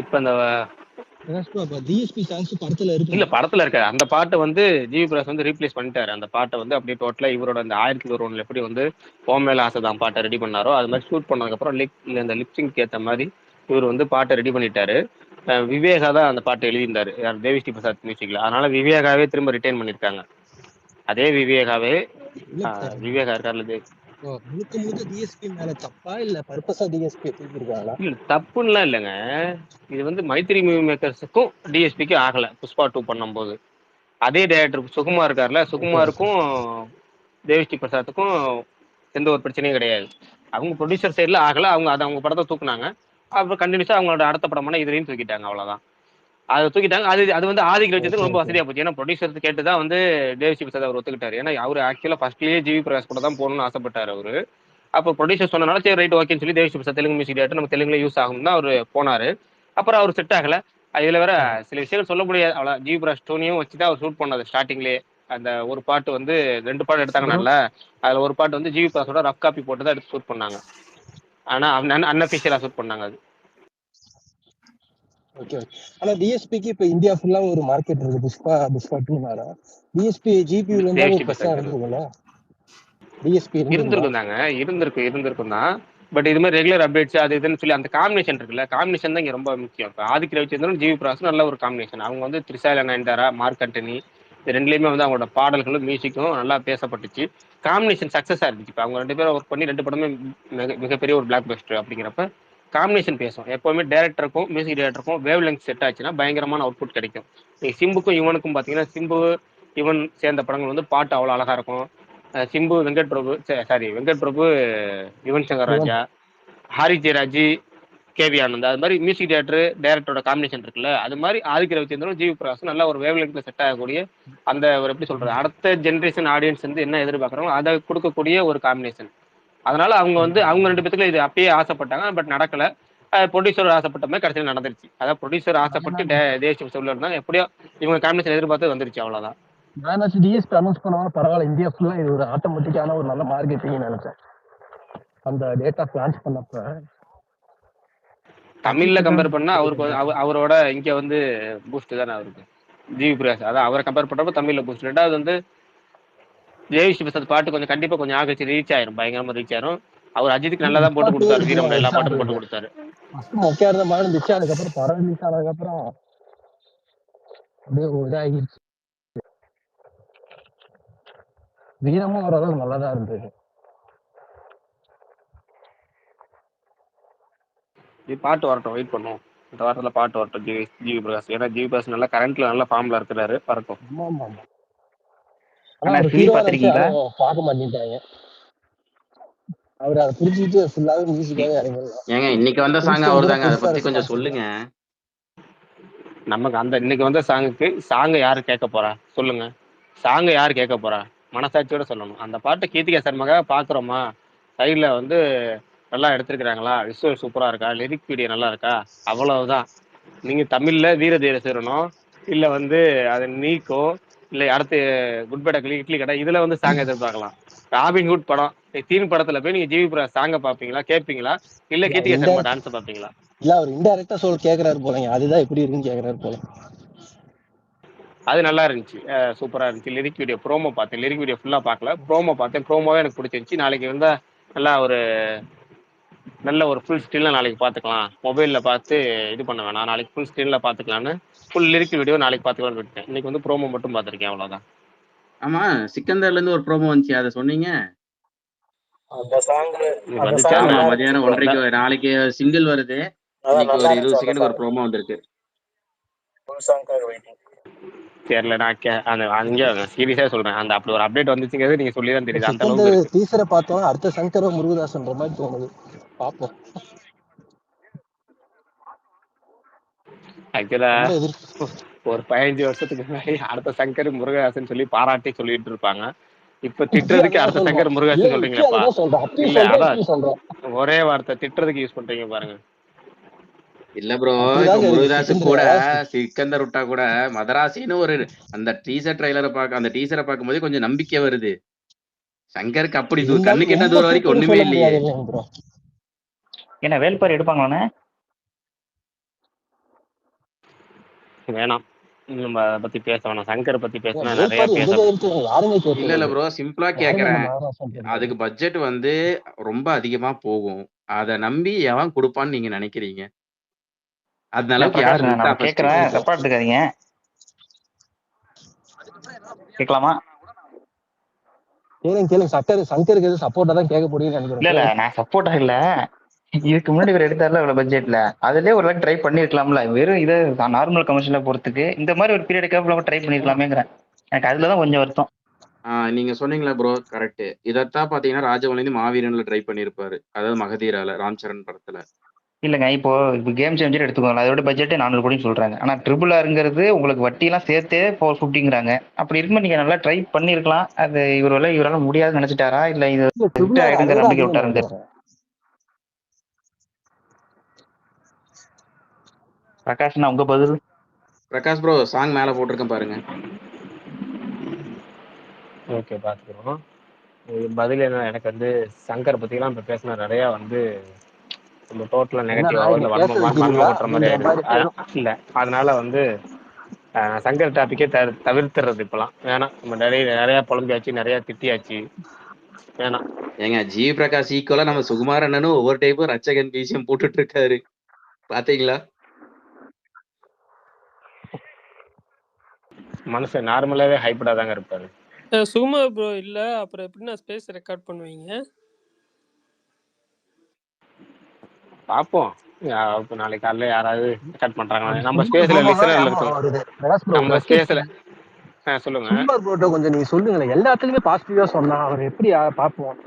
இப்போ இந்த டிஎஸ்பி சாங்ஸ் படத்துல இருக்கு இல்ல படத்துல இருக்காது. அந்த பாட்டை வந்து ஜிவி பிரகாஷ் வந்து ரீப்ளேஸ் பண்ணிட்டாரு. அந்த பாட்டை வந்து அப்படியே டோட்டலா இவரோட அந்த 1001 எப்படி வந்து ஓ மேல ஆசைதான் பாட்டை ரெடி பண்ணாரோ அது மாதிரி ஷூட் பண்ணதுக்கு அப்புறம் இந்த லிப்சிங்க்கு ஏற்ற மாதிரி இவர் வந்து பாட்டை ரெடி பண்ணிட்டாரு. விவேகா தான் அந்த பாட்டை எழுதியிருந்தாரு, யார் தேவி ஸ்ரீ பிரசாத் மியூசிக்ல. அதனால விவேகாவே திரும்ப ரிட்டைன் பண்ணிருக்காங்க. அதே விவேகாவே விவேகா இருக்கார்ல, முழுக்க டிஎஸ்பி மேல தப்பா இல்ல பர்பஸா டிஎஸ்பி தூக்கிருக்காங்களா? இல்ல தப்புன்னா இல்லைங்க. இது வந்து மைத்ரி மூவி மேக்கர்ஸுக்கும் டிஎஸ்பிக்கும் ஆகல. புஷ்பா 2 பண்ணும்போது அதே டைரக்டர் சுகுமார் இருக்கார்ல, சுகுமாருக்கும் தேவிஸ்ரீ பிரசாத்துக்கும் எந்த ஒரு பிரச்சனையும் கிடையாது. அவங்க ப்ரொடியூசர் சைடில் ஆகல. அவங்க படத்தை தூக்குனாங்க. அப்புறம் கண்டினியூஸா அவங்களோட அடுத்த படமான இதுலையும் தூக்கிட்டாங்க. அவ்வளவுதான். அதை தூக்கிட்டாங்க. அது வந்து ஆதிக்க வச்சதுக்கு ரொம்ப வசதியா போச்சு. ஏன்னா ப்ரொடியூசர் கேட்டு தான் வந்து தேவிஸ்ரீ பிரசாத் அவர் ஒத்துக்கிட்டாரு. ஏன்னா அவர் ஆக்சுவலா ஃபர்ஸ்ட்லயே ஜிவி பிரகாஷ் கூட தான் போகணும்னு ஆசைப்பட்டார் அவரு. அப்போ ப்ரொடியூசர் சொன்னனால சரி ரைட் ஓகேன்னு சொல்லி தேவிஸ்ரீ பிரசாத் தெலுங்கு மியூசிக் டேரக்டர் நம்ம தெலுங்குல யூஸ் ஆகும்னு அவர் போனாரு. அப்புறம் அவர் செட் ஆகல. இதுல வேற சில விஷயங்கள் சொல்ல முடியாது. அவ்வளோ ஜிவி பிரகாஷ் டோனியும் வச்சுதான் அவர் ஷூட் பண்ணது ஸ்டார்டிங்லேயே. அந்த ஒரு பாட்டு வந்து 2 பாட்டு எடுத்தாங்கனால அதுல ஒரு பாட்டு வந்து ஜிவி பிரகாஷோட ரஃப் காப்பி போட்டு தான் எடுத்து ஷூட் பண்ணாங்க. ஆனா அன்அஃபிஷியலா ஷூட் பண்ணாங்க அது. ஓகே. ஆனா டிஎஸ்பிக்கு இப்ப இந்தியா ஃபுல்லா ஒரு மார்க்கெட் இருக்கு. புஷ்பா 2 டிஎஸ்பி ஜிபியூல இருந்தா ஒரு பெருசா இருந்துருக்கும்ல. டிஎஸ்பி இருந்திருக்கும் தாங்க, இருந்திருக்கும் தான். பட் இது மாதிரி ரெகுலர் அப்டேட்ஸ் அது இதுன்னு சொல்லி அந்த காம்பினேஷன் இருக்குல்ல, காம்பினேஷன் தான் இங்க ரொம்ப முக்கியம். இப்போ ஆதித்ய ரவிச்சந்திரன், ஜிவி பிரகாஷ் நல்ல ஒரு காம்பினேஷன். அவங்க வந்து த்ரிஷா நயன்தாரா, மார்க் ஆண்டனி இது ரெண்டுலேயுமே வந்து அவங்களோட பாடல்களும் மியூசிக்கும் நல்லா பேசப்பட்டுச்சு. காம்பினேஷன் சக்ஸஸாக இருந்துச்சு. இப்போ அவங்க 2 பேரும் ஒர்க் பண்ணி 2 படமே மிகப்பெரிய ஒரு பிளாக் பஸ்டர் அப்படிங்கிறப்ப காம்பினேஷன் பேசும். எப்போவுமே டேரக்டருக்கும் மியூசிக் டேரக்டருக்கும் வேவ் லெங்க் செட் ஆச்சுன்னா பயங்கரமான அவுட்புட் கிடைக்கும். சிம்புக்கும் இவனுக்கும் பார்த்தீங்கன்னா, சிம்பு இவன் சேர்ந்த படங்கள் வந்து பாட்டு அவ்வளோ அழகா இருக்கும். சிம்பு வெங்கட் பிரபு, வெங்கட் பிரபு யுவன் சங்கர் ராஜா, ஹாரி ஜெயராஜ், கேவி ஆனந்த், அது மாதிரி மியூசிக் டேரக்டரோட காம்பினேஷன் இருக்குல்ல, அது மாதிரி ஆதித்ய ரவிச்சந்திரன், ஜிவி பிரகாஷ் நல்ல ஒரு வேவ் லெங்க்ல செட் ஆகக்கூடிய அந்த ஒரு எப்படி சொல்றது, அடுத்த ஜென்ரேஷன் ஆடியன்ஸ் வந்து என்ன எதிர்பார்க்குறாங்களோ அதை கொடுக்கக்கூடிய ஒரு காம்பினேஷன். அதனால அவங்க வந்து அவங்க 2 பேத்துக்குள்ள இது அப்பயே ஆசைப்பட்டாங்க, பட் நடக்கல. ப்ரொடியூசர் ஆசைப்பட்ட மாதிரி கடைசியில் நடந்துருச்சு. அதாவது ப்ரொடியூசர் ஆசைப்பட்டு தேசியம் சொல்ல இருந்தாங்க, எப்படியோ இவங்க காம்பினேஷன் எதிர்பார்த்து வந்துருச்சு, அவ்வளவுதான். நான் டிஎஸ்பி அனௌன்ஸ் பண்ணுவாங்க பரவாயில்ல, இந்தியா ஃபுல்லா இது ஒரு ஆட்டோமேட்டிக்கான ஒரு நல்ல மார்க்கெட்டிங் நினைச்சேன் அந்த டேட்டா லான்ச் பண்ணப்ப. தமிழ்ல கம்பேர் பண்ணா அவருக்கு அவரோட இங்க வந்து பூஸ்ட் தானே அவருக்கு, ஜிவி பிரகாஷ். அதான் அவரை கம்பேர் பண்றப்ப தமிழ்ல பூஸ்ட். ரெண்டாவது வந்து ஜெயவிஸ்ரீ பிரசாத் பாட்டு கொஞ்சம் கண்டிப்பா கொஞ்சம் ஆகச்சு ரீச் ஆயிரும், பயங்கரமா ரீச் ஆயிரும். அவர் அஜித்துக்கு நல்லா தான் போட்டு கொடுத்தாரு, வீரம்ல எல்லா பாட்டும் போட்டு கொடுத்தாரு. மொக்கையா இருந்த மாதிரி இருந்துச்சு. அதுக்கப்புறம் படம் ரிலீஸ் ஆனதுக்கப்புறம் அப்படியே இதாகிடுச்சு. வீரமும் ஓரளவு நல்லாதான் இருந்தது. பாட்டு வரட்டும், வெயிட் பண்ணுவோம். இந்த வாரத்துல பாட்டு வரட்டும் ஜிவி பிரகாஷ். ஏன்னா ஜிவி பிரகாஷ் நல்லா கரண்ட்ல நல்ல ஃபார்ம்ல இருக்கிறாரு, வரட்டும். ஆனா அவர் ஹீரோவா பார்க்க மாட்டேங்கிறாங்க. அவர் அதை புரிஞ்சுக்கிட்டு ஃபுல்லாவே மியூசிக்காவே இறங்கிடலாம். ஏங்க இன்னைக்கு வந்த சாங் அவர் தாங்க, அதை பத்தி கொஞ்சம் சொல்லுங்க. நமக்கு அந்த இன்னைக்கு வந்த சாங் யாரு கேட்க போறா சொல்லுங்க? சாங் யாரு கேட்க போறா? மனசாட்சியோட சொல்லணும். அந்த பாட்டு கீர்த்திகா சர்மாக்காக பாக்குறோமா, சைட்ல வந்து நல்லா எடுத்திருக்கிறாங்களா, விஷுவல் சூப்பரா இருக்கா, லிரிக் வீடியோ நல்லா இருக்கா, அவ்வளவுதான். நீங்க தமிழ்ல வீர தீர சேரணும், இல்ல வந்து அது நீக்கோ, இல்ல அடுத்து குட் பேட் அக்லி, இட்லி கடை, இதுல வந்து சாங் எதிர்பார்க்கலாம். ராபின்ஹுட் படம், தீன் படத்துல போய் நீங்க ஜிவி பிரகாஷ் சாங்க பாப்பீங்களா, கேட்பீங்களா, இல்ல கீர்த்திகா சர்மா டான்ஸ் பாப்பீங்களா? இல்ல அவர் இன்டைரக்டா கேக்குறாரு போலங்க, அதுதான் எப்படி இருக்குன்னு கேக்குறாரு போல. அது நல்லா இருந்துச்சு, சூப்பரா இருந்துச்சு. லிரிக் வீடியோ ப்ரோமோ பார்த்தேன், லிரிக் வீடியோ ஃபுல்லா பார்க்கல, ப்ரோமோ பார்த்தேன். ப்ரோமோவே எனக்கு பிடிச்சிருந்துச்சு. நாளைக்கு வந்து நல்லா ஒரு நல்ல ஒரு ஃபுல் ஸ்டில்ல நாளைக்கு பார்த்துக்கலாம், மொபைலில் பார்த்து இது பண்ண வேணாம், நாளைக்கு ஃபுல் ஸ்டில்ல பார்த்துக்கலான்னு ஃபுல் லிரிக் வீடியோ நாளைக்கு பார்த்துக்கலான்னு விட்டேன். இன்னைக்கு வந்து ப்ரோமோ மட்டும் பார்த்துருக்கேன், அவ்வளோதான். ஆமா, சிக்கந்தர்ல இருந்து ஒரு ப்ரோமோ வந்துச்சு, அதை சொன்னீங்க. மதியானம் 1:30 நாளைக்கு சிங்கிள் வருது. இன்னைக்கு ஒரு 20 செகண்ட் ஒரு ப்ரோமோ வந்திருக்கு. தெரியல, நான் அங்கே சீரியஸா சொல்றேன், அந்த அப்படி ஒரு அப்டேட் வந்துச்சுங்கிறது நீங்க சொல்லி தான் தெரியுது. அந்த அளவுக்கு டீசரை பார்த்தோம், அடுத்த சங்கர முருகதாசன்ற மாதிரி தோணுது. பாப்போம். ஆக்சுவலா ஒரு 15 வருஷத்துக்கு முன்னாடி அடுத்த சங்கர் முருகதாசன் சொல்லி பாராட்டி சொல்லிட்டு இருப்பாங்க. இப்ப திட்டுறதுக்கு அடுத்த சங்கர் முருகதாசன் சொல்றீங்களா? இல்ல, அதான் ஒரே வார்த்தை திட்டுறதுக்கு யூஸ் பண்றீங்க பாருங்க. இல்ல ப்ரோ, முருகதாஸ் கூட சிக்கந்தர் விட்டா கூட மதராசின்னு ஒரு அந்த டீசர் ட்ரைலரை பார்க்க, அந்த டீசரை பார்க்கும்போது கொஞ்சம் நம்பிக்கை வருது. சங்கருக்கு அப்படி கண்ணு கெட்ட தூரம் வரைக்கும் ஒண்ணுமே இல்லையே. என்ன வேல்பாரி எடுப்பாங்களானே? வேணாம், நம்ம அதை பத்தி பேச வேணாம். சங்கரை பத்தி பேசினா நிறைய பேச. இல்ல ப்ரோ, சிம்பிளா கேக்குறேன். அதுக்கு பட்ஜெட் வந்து ரொம்ப அதிகமா போகும், அதை நம்பி எவன் கொடுப்பான்னு நீங்க நினைக்கிறீங்க? அதனால நான் கேக்குறேன், தப்பா எடுத்துக்காதீங்க. கேட்கலாமா? கேளுங்க. சங்கருக்கு எது சப்போர்ட்டா தான் கேட்க போறீங்கன்னு நினைக்கிறேன். இல்ல நான் சப்போர்ட்டா இல்ல, இதுக்கு முன்னாடி ஒரு எடுத்தாருல இவ்வளவு பட்ஜெட்ல, அதுலயே ஒரு ட்ரை பண்ணிருக்கலாம்ல. வெறும் இதை நார்மல் கமர்ஷியலா போறதுக்கு இந்த மாதிரி ஒரு பீரியட் கேப்ல ட்ரை பண்ணிருக்கலாமேங்கிறேன். எனக்கு அதுலதான் கொஞ்சம் வருத்தம். நீங்க சொன்னீங்களா ப்ரோ, கரெக்ட். இதத்தான் பாத்தீங்கன்னா ராஜமௌழி மாவீரன்ல ட்ரை பண்ணிருப்பாரு, அதாவது மகதீரால, ராம் சரண் படத்துல. இல்லங்க, இப்போ கேம் சேஞ்சர் எடுத்துக்கோங்க, அதோட பட்ஜெட்டே 400 கோடின்னு சொல்றாங்க. ஆனா ட்ரிபிள் ஆருங்கிறது உங்களுக்கு வட்டி எல்லாம் சேர்த்தே 450ங்கிறாங்க. அப்படி இருக்கும்போது நீங்க நல்லா ட்ரை பண்ணிருக்கலாம். அது இவரால முடியாதுன்னு நினைச்சிட்டாரா, இல்ல இது நம்பிக்கை விட்டாருங்க? பிரகாஷ்னா உங்க பதில்? பிரகாஷ் ப்ரோ, சாங் மேல போட்டிருக்கேன் பாருங்க. ஓகே, பாத்துக்கிறோம். பதில் என்ன, எனக்கு வந்து சங்கர் பத்திலாம் இப்ப பேசின நிறைய வந்து நம்ம டோட்டலா நெகட்டிவாவோ இல்ல வன்ம ஓட்டுற மாதிரி ஆயிடுச்சு. இல்ல, அதனால வந்து சங்கர் டாபிக்கே தவிர்த்துறது இப்பெல்லாம் வேணாம். நம்ம நிறைய புலம்பியாச்சு, நிறைய திட்டியாச்சு. வேணாம். ஏங்க ஜிவி பிரகாஷ் ஈக்குவலா நம்ம சுகுமார் அண்ணனும் ஒவ்வொரு டைப்பும் ரச்சகன் பிசிஎம் போட்டுட்டு இருக்காரு, பாத்தீங்களா? மனுஷன் நார்மலாவே ஹைப்டா தாங்க இருப்பாரு. சுகுமார் ப்ரோ இல்ல, அப்புறம் எப்படி நான் ஸ்பேஸ் ரெக்கார்ட் பண்ணுவீங்க? பாப்போம். இப்ப நாளைக்கு காலையில யாராவது ரெக்கார்ட் பண்றாங்க நம்ம ஸ்பேஸ்ல லிசனர்ல இருக்கோம். நம்ம ஸ்பேஸ்ல சொல்லுங்க. சுகுமார் ப்ரோட்ட கொஞ்சம் நீங்க சொல்லுங்களேன். எல்லா இடத்துலயுமே பாசிட்டிவா சொன்னா அவர் எப்படி பார்ப்போம்?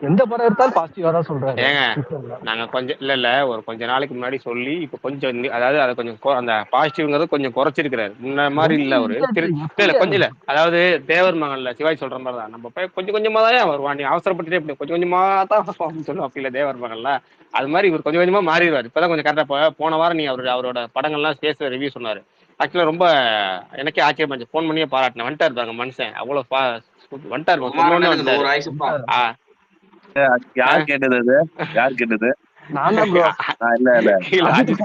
எந்த படம் எடுத்தாலும் பாசிட்டிவா தான் சொல்றாரு. ஏங்க நாங்க கொஞ்சம் இல்ல ஒரு கொஞ்ச நாளைக்கு முன்னாடி சொல்லி இப்ப கொஞ்சம் அதாவது அதை கொஞ்சம் அந்த பாசிட்டிவ்ங்கிறது கொஞ்சம் குறைச்சிருக்கிறாரு. முன்ன மாதிரி இல்ல அவரு இல்ல கொஞ்சம் இல்ல. அதாவது தேவர் மகன்ல சிவாஜி சொல்ற மாதிரி தான் நம்ம போய் கொஞ்சம் கொஞ்சமா தான் வருவான். நீ அவசரப்பட்டுட்டே இப்படி கொஞ்சம் கொஞ்சமா தான் சொல்லுவோம். அப்படி இல்ல தேவர் மகன்ல அது மாதிரி இவர் கொஞ்சம் கொஞ்சமா மாறிடுவார். இப்பதான் கொஞ்சம் கரெக்டா போன வாரம் நீ அவரோட படங்கள்லாம் ஸ்பேஸ்ல ரிவ்யூ சொன்னாரு. ஆக்சுவலா ரொம்ப எனக்கே ஆச்சரியம். போன் பண்ணியே பாராட்டினேன். வந்துட்டாரு பாருங்க மனுஷன், அவ்வளவு வந்துட்டாரு. யார் கேட்டது அது? யார் கேட்டது? இல்ல அஜித்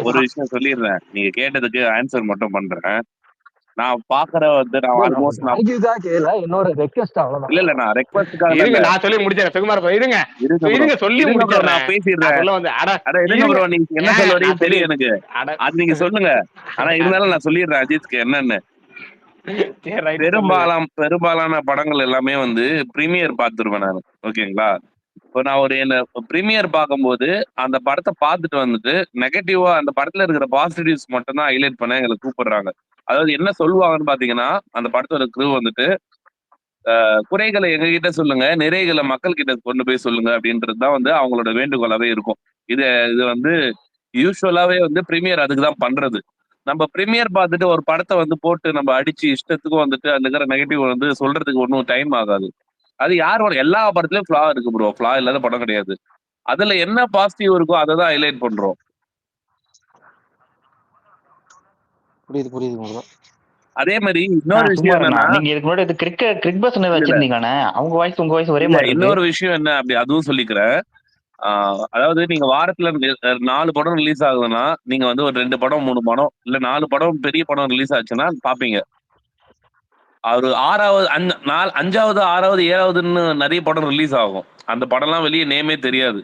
ஒரு விஷயம் சொல்லிடுறேன். நீங்க கேட்டதுக்கு ஆன்சர் மட்டும் பண்றேன். நான் பாக்குற வந்து நான் ஆல்மோஸ்ட் என்னோட ரெக்வெஸ்ட் அவ்வளவுதான். இல்ல நான் ரெக்வெஸ்ட்காக இருங்க, நான் சொல்லி முடிச்சேன். சுகுமார் ப்ரோ இருங்க சொல்லி முடிச்சறேன். நான் பேசிடுறேன். அட இருங்க ப்ரோ, நீங்க என்ன சொல்ல வரீங்க தெரியும் எனக்கு. அது நீங்க சொல்லுங்க. ஆனா இருந்தாலும் நான் சொல்லிடுறேன் அஜித்க்கு என்னன்னு. பெரும்பாலான படங்கள் எல்லாமே வந்து பிரீமியர் பாத்துருவேன் நான். ஓகேங்களா? இப்போ நான் என்ன பிரீமியர் பார்க்கும்போது அந்த படத்தை பார்த்துட்டு வந்துட்டு நெகட்டிவா அந்த படத்துல இருக்கிற பாசிட்டிவ்ஸ் மட்டும் தான் ஹைலைட் பண்ண எங்களை கூப்பிடுறாங்க. அதாவது என்ன சொல்லுவாங்கன்னு பாத்தீங்கன்னா, அந்த படத்தோட க்ரூ வந்துட்டு குறைகளை எங்ககிட்ட சொல்லுங்க, நிறைகளை மக்கள் கிட்ட கொண்டு போய் சொல்லுங்க அப்படின்றதுதான் வந்து அவங்களோட வேண்டுகோளாவே இருக்கும். இது வந்து யூஸ்வலாவே வந்து பிரீமியர் அதுக்குதான் பண்றது. நம்ம பிரீமியர் பார்த்துட்டு ஒரு படத்தை வந்து போட்டு நம்ம அடிச்சு இஷ்டத்துக்கும் வந்துட்டு அந்த இருக்கிற நெகட்டிவ் வந்து சொல்றதுக்கு ஒன்றும் டைம் ஆகாது. அது யாரோட எல்லா படத்துலயும் ஃபிளா இருக்கு ப்ரோ. ஃபிளா இல்லாத படம் கிடையாது. அதுல என்ன பாசிட்டிவ் இருக்கோ அதை தான் ஹைலைட் பண்றோம். புரியுது. அதே மாதிரி இன்னொரு விஷயம் என்னன்னா, நீங்க இதுக்கு முன்னாடி கிரிக் பஸ் வச்சிருந்தீங்கண்ணே, அவங்க வாய்ஸ் உங்க வாய்ஸ் ஒரே மாதிரி. இன்னொரு விஷயம் என்ன அப்படி அதுவும் சொல்லிக்கிறேன். அதாவது நீங்க வாரத்துல 4 படம் ரிலீஸ் ஆகுதுன்னா நீங்க வந்து ஒரு 2 படம் 3 படம் இல்ல 4 படம் பெரிய படம் ரிலீஸ் ஆச்சுன்னா பாப்பீங்க. அவரு 6வது 5வது 6வது 7வதுன்னு நிறைய படம் ரிலீஸ் ஆகும். அந்த படம்லாம் வெளியே நேமே தெரியாது.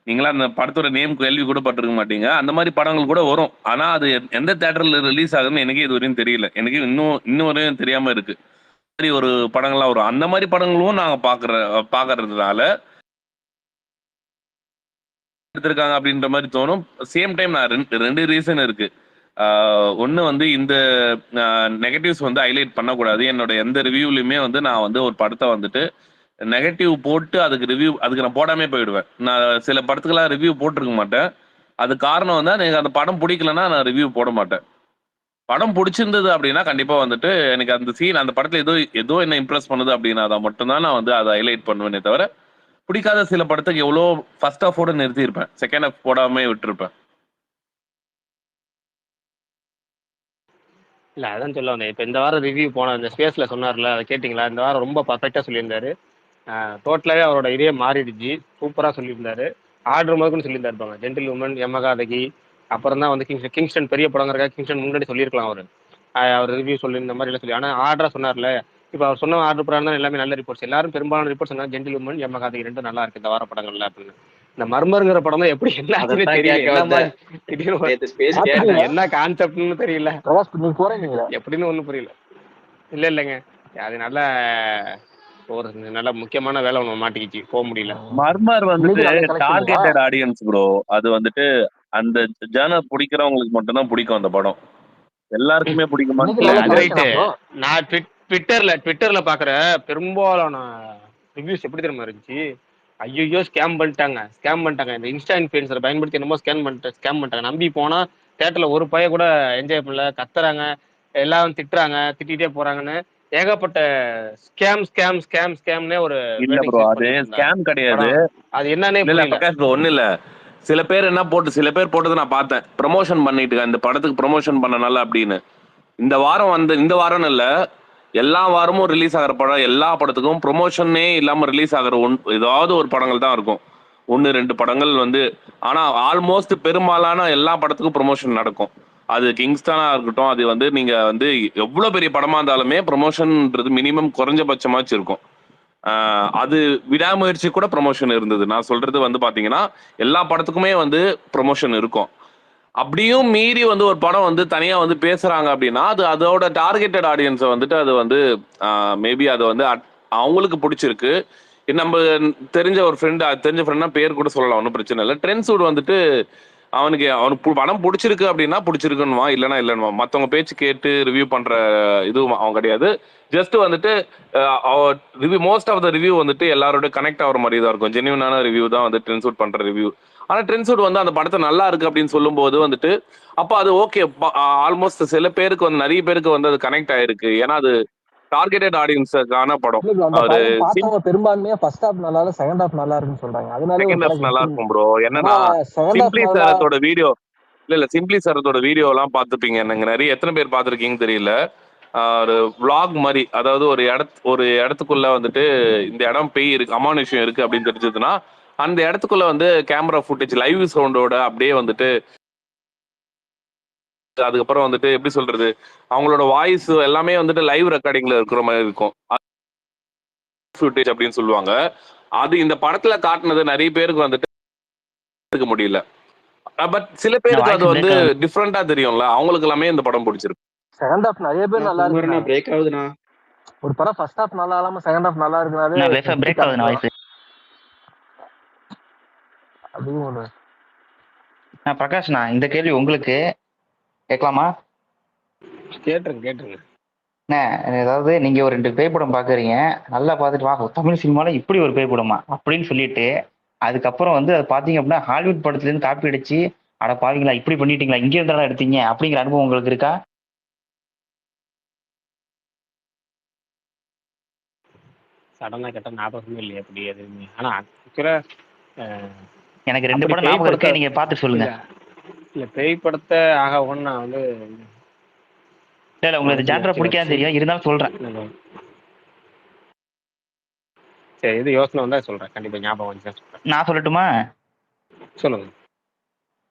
நீங்களா அந்த படத்தோட நேம் கேள்வி கூட பட்டிருக்க மாட்டீங்க. அந்த மாதிரி படங்கள் கூட வரும். ஆனா அது எந்த தியேட்டர்ல ரிலீஸ் ஆகுதுன்னு எனக்கு இது வரையும் தெரியல. எனக்கு இன்னும் வரையும் தெரியாம இருக்கு. ஒரு படங்கள்லாம் வரும். அந்த மாதிரி படங்களும் நாங்க பாக்குறதுனால எடுத்திருக்காங்க அப்படின்ற மாதிரி தோணும். சேம் டைம் நான் ரெண்டு ரீசன் இருக்கு. ஒன்று வந்து இந்த நெகட்டிவ்ஸ் வந்து ஹைலைட் பண்ணக்கூடாது. என்னோட எந்த ரிவ்யூலையுமே வந்து நான் வந்து ஒரு படத்தை வந்துட்டு நெகட்டிவ் போட்டு அதுக்கு நான் போடாமே போயிடுவேன். நான் சில படத்துக்கெல்லாம் ரிவ்யூ போட்டிருக்க மாட்டேன். அது காரணம் வந்து எனக்கு அந்த படம் பிடிக்கலன்னா நான் ரிவ்யூ போட மாட்டேன். படம் பிடிச்சிருந்தது அப்படின்னா கண்டிப்பா வந்துட்டு எனக்கு அந்த சீன் அந்த படத்துல ஏதோ என்ன இம்ப்ரெஸ் பண்ணுது அப்படின்னா அதை மட்டும்தான் நான் வந்து அதை ஹைலைட் பண்ணுவேனே தவிர, பிடிக்காத சில படத்துக்கு எவ்வளோ ஃபர்ஸ்ட் ஹாஃபோட நிறுத்தியிருப்பேன், செகண்ட் ஹாஃப் போடாமே விட்டுருப்பேன். இல்ல அதான் சொல்ல வந்தேன். இப்ப இந்த வாரம் ரிவ்யூ போன இந்த ஸ்பேஸ்ல சொன்னார்ல, அதை கேட்டீங்களா? இந்த வாரம் ரொம்ப பர்ஃபெக்டா சொல்லியிருந்தாரு. டோட்டலாவே அவரோட இதே மாறிடுச்சு. சூப்பரா சொல்லியிருந்தாரு. ஆர்டர் முதற்கொண்டு சொல்லியிருந்தாருப்பாங்க. ஜென்டில் உமன், யமகாதகி, அப்புறம் தான் வந்து கிங்ஸ்டன் பெரிய படங்கிறக்காக கிங்ஸ்டன் முன்னாடி சொல்லியிருக்கலாம் அவரு. அவர் ரிவ்யூ சொல்லி இந்த மாதிரி எல்லாம் சொல்லி, ஆனா ஆர்டரா சொன்னார்ல. இப்ப அவர் சொன்ன ஆர்டர் பிரகாரம் தான் எல்லாமே நல்ல ரிப்போர்ட்ஸ். எல்லாரும் பெரும்பாலான ரிப்போர்ட்ஸ் சொன்னாங்க ஜென்டில் உமன், யமகாதகி 2 நல்லா இருக்கு இந்த வார படங்கள்ல அப்படின்னு. இந்த மர்மருங்கிற படம் தான் எப்படி என்ன ஆச்சுன்னு தெரியல. என்ன கான்செப்ட்னு தெரியல, எப்படின்னு ஒண்ணும் புரியல. இல்லைங்க அது ஒரு நல்ல முக்கியமான வேலை ஒண்ணு மாட்டிக்கிச்சு, போக முடியல. மர்மர் வந்துட்டு டார்கெட்டட் ஆடியன்ஸ் ப்ரோ. அது வந்துட்டு அந்த ஜானர் பிடிக்கிறவங்களுக்கு மட்டும்தான் பிடிக்கும் அந்த படம். எல்லாருக்குமே பிடிக்குமா? நான் ட்விட்டர்ல பாக்குற பெரும்பாலான ரிவ்யூஸ் எப்படி தெரியுமா இருந்துச்சு? ஐயோ ஸ்கேம் பண்ணிட்டாங்க இந்த இன்ஸ்டா இன்ஃப்ளூயன்சரை பயன்படுத்தி என்னமோ ஸ்கேம் பண்ணிட்டாங்க. நம்பி போனா தியேட்டர்ல ஒரு பைய கூட என்ஜாய் பண்ணல, கத்துறாங்க, எல்லாரும் திட்டிட்டே போறாங்கன்னு ஏகப்பட்ட ஸ்கேம்னே ஒரு இல்ல ப்ரோ. அது ஸ்கேம் கிடையாது. அது என்னன்னே இல்ல பிரகாஷ் ப்ரோ, ஒண்ணு இல்ல. சில பேர் போட்டதை நான் பார்த்தேன். ப்ரமோஷன் பண்ணிட்டு இந்த படத்துக்கு ப்ரமோஷன் பண்ணனால அப்படின்னு. இந்த வாரம் இல்ல, எல்லா வாரமும் ரிலீஸ் ஆகிற படம் எல்லா படத்துக்கும் ப்ரொமோஷனே இல்லாம ரிலீஸ் ஆகிற ஏதாவது ஒரு படங்கள் தான் இருக்கும். 1-2 படங்கள் வந்து. ஆனா ஆல்மோஸ்ட் பெரும்பாலான எல்லா படத்துக்கும் ப்ரொமோஷன் நடக்கும். அது கிங்ஸ்டனா இருக்கட்டும், அது வந்து நீங்க வந்து எவ்வளவு பெரிய படமா இருந்தாலுமே ப்ரொமோஷன்ன்றது மினிமம் குறைஞ்சபட்சமாச்சு இருக்கும். அது விடாமுயற்சி கூட ப்ரமோஷன் இருந்தது. நான் சொல்றது வந்து பாத்தீங்கன்னா எல்லா படத்துக்குமே வந்து ப்ரமோஷன் இருக்கும். அப்படியும் மீறி வந்து ஒரு படம் வந்து தனியா வந்து பேசுறாங்க அப்படின்னா அது அதோட டார்கெட்டட் ஆடியன்ஸை வந்துட்டு அது வந்து மேபி அது வந்து அவங்களுக்கு பிடிச்சிருக்கு. நம்ம தெரிஞ்ச ஒரு ஃப்ரெண்டு, தெரிஞ்ச ஃப்ரெண்ட்னா பேர் கூட சொல்லலாம், ஒன்றும் பிரச்சனை இல்லை. ட்ரெண்ட்ஸுட் வந்துட்டு அவனுக்கு படம் பிடிச்சிருக்கு அப்படின்னா பிடிச்சிருக்குன்னுவா, இல்லைன்னா இல்லைன்னுவா. மற்றவங்க பேச்சு கேட்டு ரிவ்யூ பண்ற இதுவும் அவன் கிடையாது. ஜஸ்ட் வந்துட்டு review, most of the review வந்துட்டு எல்லாரோட கனெக்ட் ஆகிற மாதிரி தான் இருக்கும். ஜென்யூனான ரிவ்யூ தான் வந்து ட்ரெண்ட்ஸுட் பண்ற ரிவ்யூ. ஆனா ட்ரெண்ட்ஸுட் வந்து அந்த படத்தை நல்லா இருக்கு அப்படின்னு சொல்லும் போது வந்துட்டு அப்போ அது ஓகே, ஆல்மோஸ்ட் சில பேருக்கு வந்து, நிறைய பேருக்கு வந்து அது கனெக்ட் ஆயிருக்கு. ஏன்னா அது டார்கெட்டட் ஆடியன்ஸுக்கான படம். அந்த ஒரு படம் பார்த்தவங்க பெரும்பான்மையா ஃபர்ஸ்ட் ஹாஃப் நல்லா இல்ல, செகண்ட் ஹாஃப் நல்லா இருக்குன்னு சொல்றாங்க. அதனாலே ஒரு செகண்ட் ஹாஃப் படம் நல்லா ஹிட். இருக்கும் ப்ரோ. என்னன்னா ஆனா செகண்ட் ஹாஃப் சிம்பிளி நல்லா சாரத்தோட வீடியோ, இல்ல சிம்பிளி சாரத்தோட வீடியோ எல்லாம் பார்த்துப்பீங்க. நீங்க நிறைய எத்தனை பேர் பார்த்துருக்கீங்கன்னு தெரியல. ஒரு vlog மாதிரி, அதாவது ஒரு இடத்துக்குள்ள வந்துட்டு இந்த இடம் பேய் இருக்கு, அமானுஷ்யம் இருக்கு அப்படின்னு தெரிஞ்சதுன்னா அந்த இடத்துக்குள்ள வந்து கேமரா ஃபுட்டேஜ் லைவ் சவுண்டோட அப்படியே வந்துட்டு, அதுக்கப்புறம் வந்துட்டு எப்படி சொல்றது, அவங்களோட வாய்ஸ் எல்லாமே வந்துட்டு லைவ் ரெக்கார்டிங்ல இருக்கிற மாதிரி இருக்கும். ஃபுட்டேஜ் அப்படின்னு சொல்லுவாங்க. அது இந்த படத்துல காட்டினது நிறைய பேருக்கு வந்துட்டு இருக்க முடியல. பட் சில பேருக்கு அது வந்து டிஃப்ரெண்டா தெரியும்ல, அவங்களுக்கு எல்லாமே இந்த படம் பிடிச்சிருக்கு. செகண்ட் ஹாஃப் நிறைய பேர் நல்லா இருக்கு. பிரேக் ஆகுதுண்ணா. ஒரு படம் ஃபர்ஸ்ட் ஹாஃப் நல்லா இல்லாம செகண்ட் ஹாஃப் நல்லா இருக்குனாலே பிரேக் ஆகுது வாய்ஸ். அதுவும் ஒண்ணு. பிரகாஷ்ண்ணா, இந்த கேள்வி உங்களுக்கு கேட்கலாமா? கேட்டுருங்க. ஏதாவது நீங்க ஒரு 2 பேய் படம் பாக்குறீங்க, நல்லா பார்த்துட்டு வா தமிழ் சினிமால இப்படி ஒரு பேய் படமா அப்படின்னு சொல்லிட்டு அதுக்கப்புறம் வந்து அது பாத்தீங்க அப்படின்னா ஹாலிவுட் படத்துல இருந்து காப்பி அடிச்சு அட பாவீங்களா இப்படி பண்ணிட்டீங்களா, இங்க இருந்தாலும் எடுத்தீங்க அப்படிங்கிற அனுபவம் உங்களுக்கு இருக்கா? சடனா கேட்ட ஞாபகமே இல்லையா அப்படி எதுவுமே. ஆனா ஆக்சுவலா எனக்கு 2 படம் ஞாபகம் இருக்கு, நீங்க பார்த்து சொல்லுங்க. இல்ல பேய் படத்தை ஆக ஒன்று நான் வந்து இல்ல உங்களுக்கு ஜான்ரா பிடிக்காது தெரியும், இருந்தாலும் சொல்றேன். சரி, இது யோசனை வந்தா சொல்றேன், கண்டிப்பா ஞாபகம் வந்து சொல்றேன். நான் சொல்லட்டுமா? சொல்லுங்க.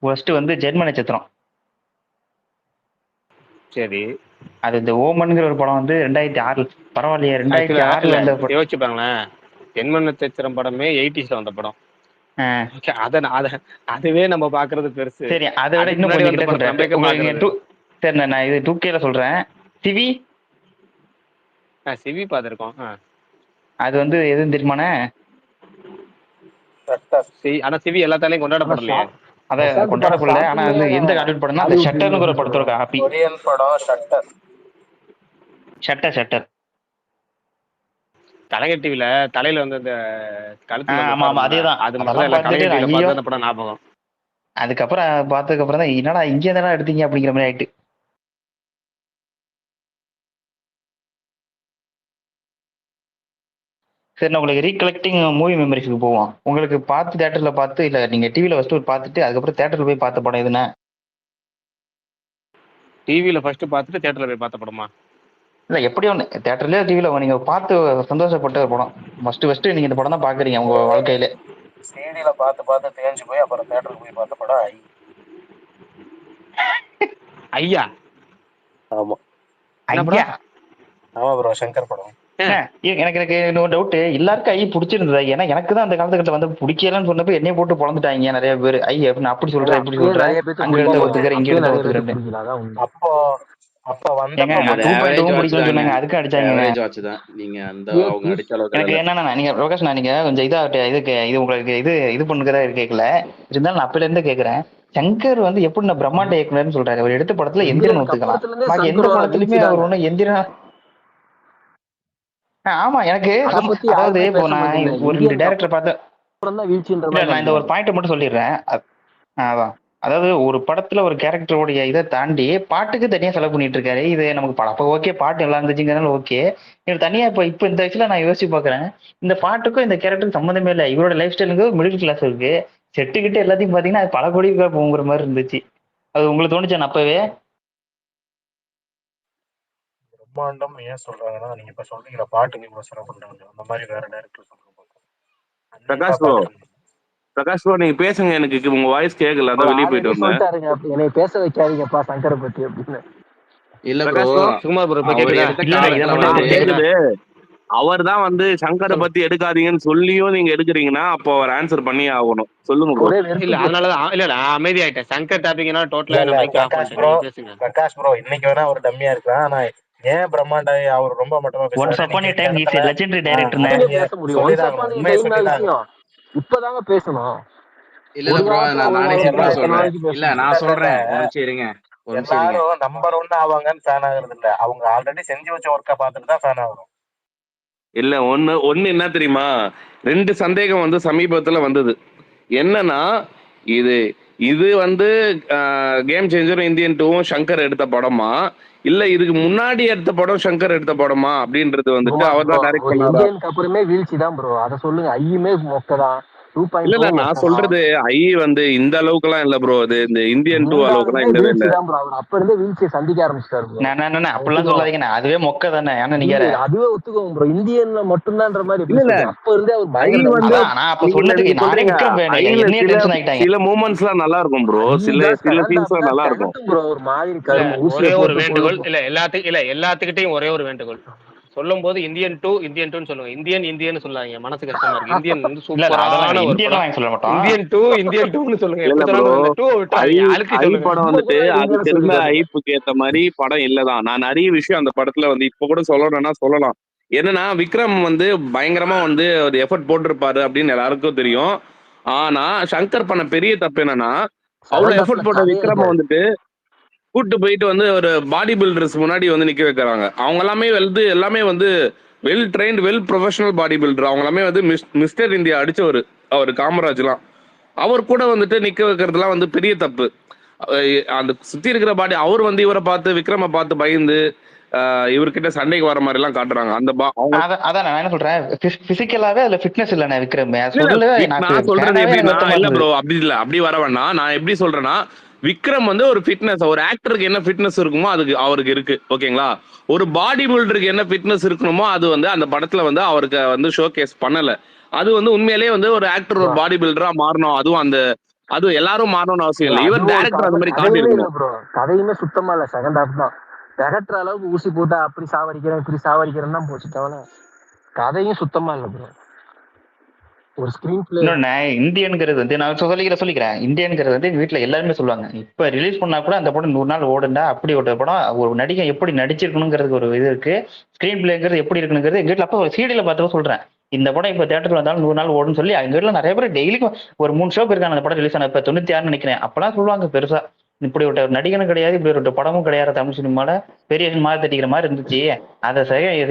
ஃபர்ஸ்ட் வந்து ஜெர்மன் நட்சத்திரம். சரி, அது இந்த ஓமன்ங்கிற ஒரு படம் வந்து 2006. பரவாயில்லையே, 2006 வந்த படம். யோசிச்சுப்பாங்களேன், ஜெர்மன் நட்சத்திரம் படமே 80s வந்த படம். அதுவே நம்ம பாக்குறது பெருசு. சரி, அதை விட இன்னும் கொஞ்சம் கிட்ட சொல்றேன். சரி, நான் இது 2Kல சொல்றேன். சிவி பார்த்திருக்கோம். அது வந்து எதுன்னு தெரியுமாண்ணே? ஆனா சிவி எல்லாத்தாலையும் கொண்டாடப்படலையே. அத கொண்டாடப்படல. ஆனா அது எந்த ஹாலிவுட் படம்னா அந்த ஷட்டர்னு ஒரு படத்தோட காப்பி. கொரியன் படம் ஷட்டர். கலைஞர் டிவில தலையில வந்து அந்த கழுத்து, ஆமா அதேதான். அது மட்டும் படம் ஞாபகம். அதுக்கப்புறம் பார்த்ததுக்கு அப்புறம் தான் என்னடா இங்க தானே எடுத்தீங்க அப்படிங்கிற மாதிரி ஆயிட்டு. சரி, நான் உங்களுக்கு ரீகலெக்டிங் மூவி மெமரிஸ்க்கு போவோம். உங்களுக்கு பார்த்து தியேட்டர்ல பார்த்து, இல்ல நீங்க டிவில ஃபர்ஸ்ட் பார்த்துட்டு அதுக்கப்புறம் தியேட்டர்ல போய் பார்த்த படம் எதுனா? டிவில ஃபர்ஸ்ட் பார்த்துட்டு தியேட்டர்ல போய் பார்த்த படமா? இல்ல எப்படி ஒண்ணு, தியேட்டர்லயே டிவில நீங்க பார்த்து சந்தோஷப்பட்ட ஒரு படம். ஃபர்ஸ்ட் நீங்க இந்த படம் தான் பாக்குறீங்க உங்க வாழ்க்கையில. சிடில பார்த்து தேஞ்சு போய் அப்புறம் தியேட்டருக்கு போய் பார்த்த படம் ஐயா. ஆமா ஐயா. ஆமா ப்ரோ, சங்கர் படம். எனக்கு இன்னொரு டவுட், எல்லாருக்கும் ஐ பிடிச்சிருந்ததா? ஏன்னா எனக்கு தான் அந்த காலத்துக்கிட்ட வந்து பிடிக்கலன்னு சொன்னப்ப என்னைய போட்டு பொழந்துட்டாங்க நிறைய பேர். ஐ அப்படின்னு அப்படி சொல்றேன், இப்படி சொல்றேன், அங்க எடுத்து ஒத்துக்கிறேன், இங்க எடுத்து ஒத்துக்கிறேன். அப்ப வந்து அதுக்கு அடிச்சாங்க. எனக்கு என்னன்னா, நீங்க பிரகாஷ், நீங்க கொஞ்சம் இது உங்களுக்கு இது பண்ணுறதா கேட்கல, இருந்தாலும் நான் அப்பல இருந்து கேட்கறேன். சங்கர் வந்து எப்படி நான் பிரம்மாண்ட இயக்குனர்னு சொல்றாரு. அவர் எடுத்த படத்துல எந்திரன் ஒத்துக்கலாம், பாக்கி எந்த படத்துலயுமே அவர் ஒன்னும் எந்திரன். ஆமா, எனக்கு அதாவது இப்போ நான் ஒரு 2 டைரக்டர் பார்த்தேன். நான் இந்த ஒரு பாயிண்ட் மட்டும் சொல்லிடுறேன். அதான், அதாவது ஒரு படத்துல ஒரு கேரக்டருடைய இதை தாண்டி பாட்டுக்கு தனியா செலவு பண்ணிட்டு இருக்காரு. இது நமக்கு படம் அப்போ ஓகே, பாட்டு நல்லா இருந்துச்சுங்கிறனால ஓகே. இவர் தனியா இப்போ இந்த வயசுல நான் யோசிச்சு பாக்குறேன், இந்த பாட்டுக்கும் இந்த கேரக்டருக்கு சம்மந்தமே இல்லை. இவரோட லைஃப் ஸ்டைலுக்கு மிடில் கிளாஸ் இருக்கு, செட்டுக்கிட்டு எல்லாத்தையும் பாத்தீங்கன்னா அது பல கோடி போங்கிற மாதிரி இருந்துச்சு. அது உங்களுக்கு தோணுச்சா அப்பவே? பிரம்மாண்டம் ஏன் சொல்றாங்கன்னா, நீங்க இப்ப சொல்றீங்க பாட்டுக்கு இவ்வளவு செலவு பண்றாங்க, அந்த மாதிரி வேற டைரக்டர் சொல்றாங்க. பிரகாஷ் ப்ரோ நீங்க பேசுங்க, எனக்கு உங்க வாய்ஸ் கேட்கல, அதான் வெளியே போயிட்டு வந்தேன். என்னை பேச வைக்காதீங்கப்பா சங்கரை பத்தி அப்படின்னு. இல்ல ப்ரோ, சுகுமார் ப்ரோ கேக்குது. அவர் தான் வந்து சங்கரை சொல்லுங்க. பத்தி எடுக்காதீங்கன்னு சொல்லியும் நீங்க எடுக்கிறீங்கன்னா அப்போ அவர் ஆன்சர் பண்ணி ஆகணும். சொல்லுங்க ப்ரோ. ஒரே இல்ல வெறுப்பு bro. அதனாலதான் இல்ல நான் அமைதியாயிட்டேன். சங்கர் டாபிக்னா இல்ல டோட்டலா இல்ல என்ன மைக் ஆஃப் பிரகாஷ் பண்ணிட்டேன். ப்ரோ, நீங்க பேசுங்க. பிரகாஷ் ப்ரோ இன்னைக்கு வேணா அவர் டம்மியா இருக்கலாம். ஆனா ஏன் பிரம்மாண்ட அவர் ரொம்ப மட்டமா ஒன்ஸ் பேசுறாருன்னா அப்பான் நீங்க ஏ இந்த டைம் இடத்துல லெஜெண்டரி அதை டைரக்டர்னே. எப்படிங்க நீங்க பேச முடியும்? ஒன்ஸ் சொல்லிதான் அப்பான் ஆகணும், ஏ உண்மையை டைம் சொல்லிதான் ஆகணும். விஷயம் இப்பதாங்க பேசணும். இல்ல ஒரு ப்ரோ, காலத்துல ஒரு நானே இல்ல சிம்பிளா காலத்துல எத்தனை சொல்றேன். நாளைக்கு இல்ல பேசணும்? நான் சொல்றேன், ஒரு நிமிஷம் இருங்க, ஒரு நிமிஷம் இருங்க. எல்லாரும் நம்பர் 1 ஆவாங்கன்னு ஃபேன் ஆகுறது இல்ல, அவங்க ஆல்ரெடி செஞ்சு வச்ச ஒர்க்கை பார்த்துட்டு தான் ஃபேன் ஆகணும். இல்ல ஒண்ணு என்ன தெரியுமா, 2 சந்தேகம் வந்து சமீபத்துல வந்தது. என்னன்னா இது இது வந்து கேம் சேஞ்சரும் இந்தியன் 2வும் சங்கர் எடுத்த படமா, இல்ல இதுக்கு முன்னாடி எடுத்த படம் சங்கர் எடுத்த படமா அப்படின்றது வந்துட்டு குமார் அவர் ப்ரோ தான் டைரக்ட் ஒரு பண்ணாரா? இந்தியனுக்கு அப்புறமே வீழ்ச்சி தான் ப்ரோ. அதை சொல்லுங்க. ஐயுமே மொக்கதான், இல்ல 2.0 நான் மொக்கதான். சொல்றது ஐ வந்து இந்த அளவுக்கு எல்லாம் இல்ல ப்ரோ. அது இந்த இந்தியன் 2 அளவுக்கு இருந்தாலுமே எல்லாம் இல்லவே வீழ்ச்சி இல்ல. தான் ப்ரோ. அவர் அப்ப இருந்தே வீழ்ச்சியை சந்திக்க ஆரம்பிச்சிட்டாரு ப்ரோ. அப்படிலாம் ஒத்துக்கோங்க. சொல்லாதீங்கண்ணா, அதுவே மொக்க தானே. ஏன்னா நீங்க இல்ல அதுவே ஒத்துக்கோங்க ப்ரோ. இந்தியன்ல மட்டும்தான்ற மாதிரி இல்ல எப்படி இல்ல சொல்றீங்க? அப்ப இருந்தே அவர் ஐ பயங்கர வந்து டவுன். அதான் நான் அப்ப நீங்க சொன்னதுக்கு நானே சொல்றீங்க விக்ரம் fan இல்ல, ஐல என்னையே சில டென்ஷன் ஆயிட்டாங்க. சில மூமெண்ட்ஸ் எல்லாம் நல்லா இருக்கும் ப்ரோ. சில ஐதான் சில செகண்ட் சீன்ஸ் ஹாஃப் எல்லாம் தான் நல்லா இருக்கும். திகட்டும் ப்ரோ. ஒரு மாதிரி இல்ல கரும்பு ஊசியை ஒரே ஒரு போட்டு வேண்டுகோள், எல்லாத்துக்கிட்டையும் ஒரே ஒரு வேண்டுகோள். சொல்லும் போது இந்தியன் 2 சொல்லுங்க. இந்தியன் சொல்லாதீங்க, மனசு கஷ்டமா இருக்கு. இந்தியன் வந்து இல்ல அதெல்லாம் சூப்பரான ஒரு இந்தியன் படம். வாங்கி சொல்ல மாட்டோம். இந்தியன் 2ன்னு சொல்லுங்க. இல்ல எப்படி ப்ரோ, சொன்னாலும் இந்த 2 ஐ விட்டுறாதீங்க, அழுத்தி ஐ சொல்லுங்க. படம் ரொம்ப வந்துட்டு கூட அதுக்கு இந்தியன் இருந்த சொல்லிடாதீங்க. ஐப்புக்கு ஏத்த மாதிரி படம் இல்லதான். நான் நிறைய விஷயம் அந்த படத்துல வந்து இப்ப கூட சொல்லணும்னா சொல்லலாம். என்னன்னா விக்ரம் வந்து பயங்கரமா வந்து ஒரு எஃபர்ட் போட்டிருப்பாரு அப்படின்னு எல்லாருக்கும் தெரியும். ஆனா சங்கர் பண்ண பெரிய தப்பு என்னன்னா, அவ்வளவு செகண்ட் ஹாஃப்ல எஃபர்ட் போட்ட கதையே விக்ரம இருக்காது. வந்துட்டு கூட்டு போயிட்டு வந்து ஒரு பாடி பில்டர்ஸ் முன்னாடி வந்து நிக்க வைக்கிறாங்க. அவங்க எல்லாமே வந்து well drained well professional body builder. அவங்க எல்லாமே வந்து மிஸ்டர் இந்தியா அடிச்சவர். அவர் காமராஜ்லாம் அவர் கூட வந்துட்டு நிக்க வைக்கிறதுலாம் வந்து பெரிய தப்பு. அந்த சுத்தி இருக்கிற பாடி அவர் வந்து இவரை பார்த்து விக்ரம பார்த்து பயந்து இவர்கிட்ட சண்டைக்கு வர மாதிரி எல்லாம் காட்டுறாங்க. அவங்க அதான் நான் என்ன சொல்றேன், பிசிக்கலாவே அதுல ஃபிட்னஸ் இல்லண்ணே விக்ரம். இல்ல சொல்லல நான் சொல்றது ஃபேனாவே எனக்கு எப்படின்னா, வருத்தமா இல்ல இருந்தது. ப்ரோ அப்படி இல்ல, அப்படி வர வேண்டாம். நான் எப்படி சொல்றேன்னா, விக்ரம் வந்து ஒரு ஃபிட்னஸ், ஒரு ஆக்டருக்கு என்ன ஃபிட்னஸ் இருக்குமோ அதுக்கு அவருக்கு இருக்கு. ஓகேங்களா? ஒரு பாடி பில்டருக்கு என்ன ஃபிட்னஸ் இருக்கணுமோ அது வந்து அந்த படத்துல வந்து அவருக்கு வந்து ஷோ கேஸ் பண்ணல. அது வந்து உண்மையிலேயே வந்து ஒரு ஆக்டர் ஒரு பாடி பில்டரா மாறணும். அது எல்லாரும் மாறணும்னு அவசியம் ப்ரோ இல்லை. இவர் அதுவும் ஒரு டைரக்டர் அந்த காரணம். மாதிரி கதையுமே இல்ல காட்டியிருக்கணும். ப்ரோ. கதையுமே சுத்தமா இல்ல. செகண்ட் ஹாஃப் தான் திகட்டுற அளவுக்கு ஊசி போட்டா அப்படி சாவடிக்கிறேன் இப்படி சாவடிக்கிறேன்னு தான் போச்சு தவிர கதையும் சுத்தமா இல்ல ப்ரோ. ஒரு ஸ்கிரீன் பிளே. இன்னொன்னு இந்தியன்கிறது வந்து நான் சொல்லிக்கிறேன். இந்தியன்கிறது வந்து எங்க வீட்டுல எல்லாருமே சொல்லுவாங்க, இப்ப ரிலீஸ் பண்ணா கூட அந்த படம் 100 நாள் ஓடுண்டா. அப்படி ஒரு படம். ஒரு நடிகை எப்படி நடிச்சிருக்கணுங்கிறதுக்கு ஒரு இது இருக்கு. ஸ்கிரீன் பிளேங்கிறது எப்படி இருக்குங்கிறது எங்க வீட்டுல அப்ப ஒரு சீடியில பார்த்தப்ப சொல்றேன். இந்த படம் இப்ப தேட்டர்ல வந்தாலும் 100 நாள் ஓடுன்னு சொல்லி எங்க வீட்டுல நிறைய பேர் டெய்லிக்கும் ஒரு 3 ஷோக்கு இருக்காங்க. அந்த படம் ரிலீஸ் ஆன இப்ப 96 நினைக்கிறேன். அப்பெல்லாம் சொல்லுவாங்க பெருசா, இப்படி ஒரு நடிகனும் கிடையாது, இப்படி ஒரு படமும் கிடையாது தமிழ் சினிமால, பெரிய மாதிரி தட்டிக்கிற மாதிரி இருந்துச்சு. அதை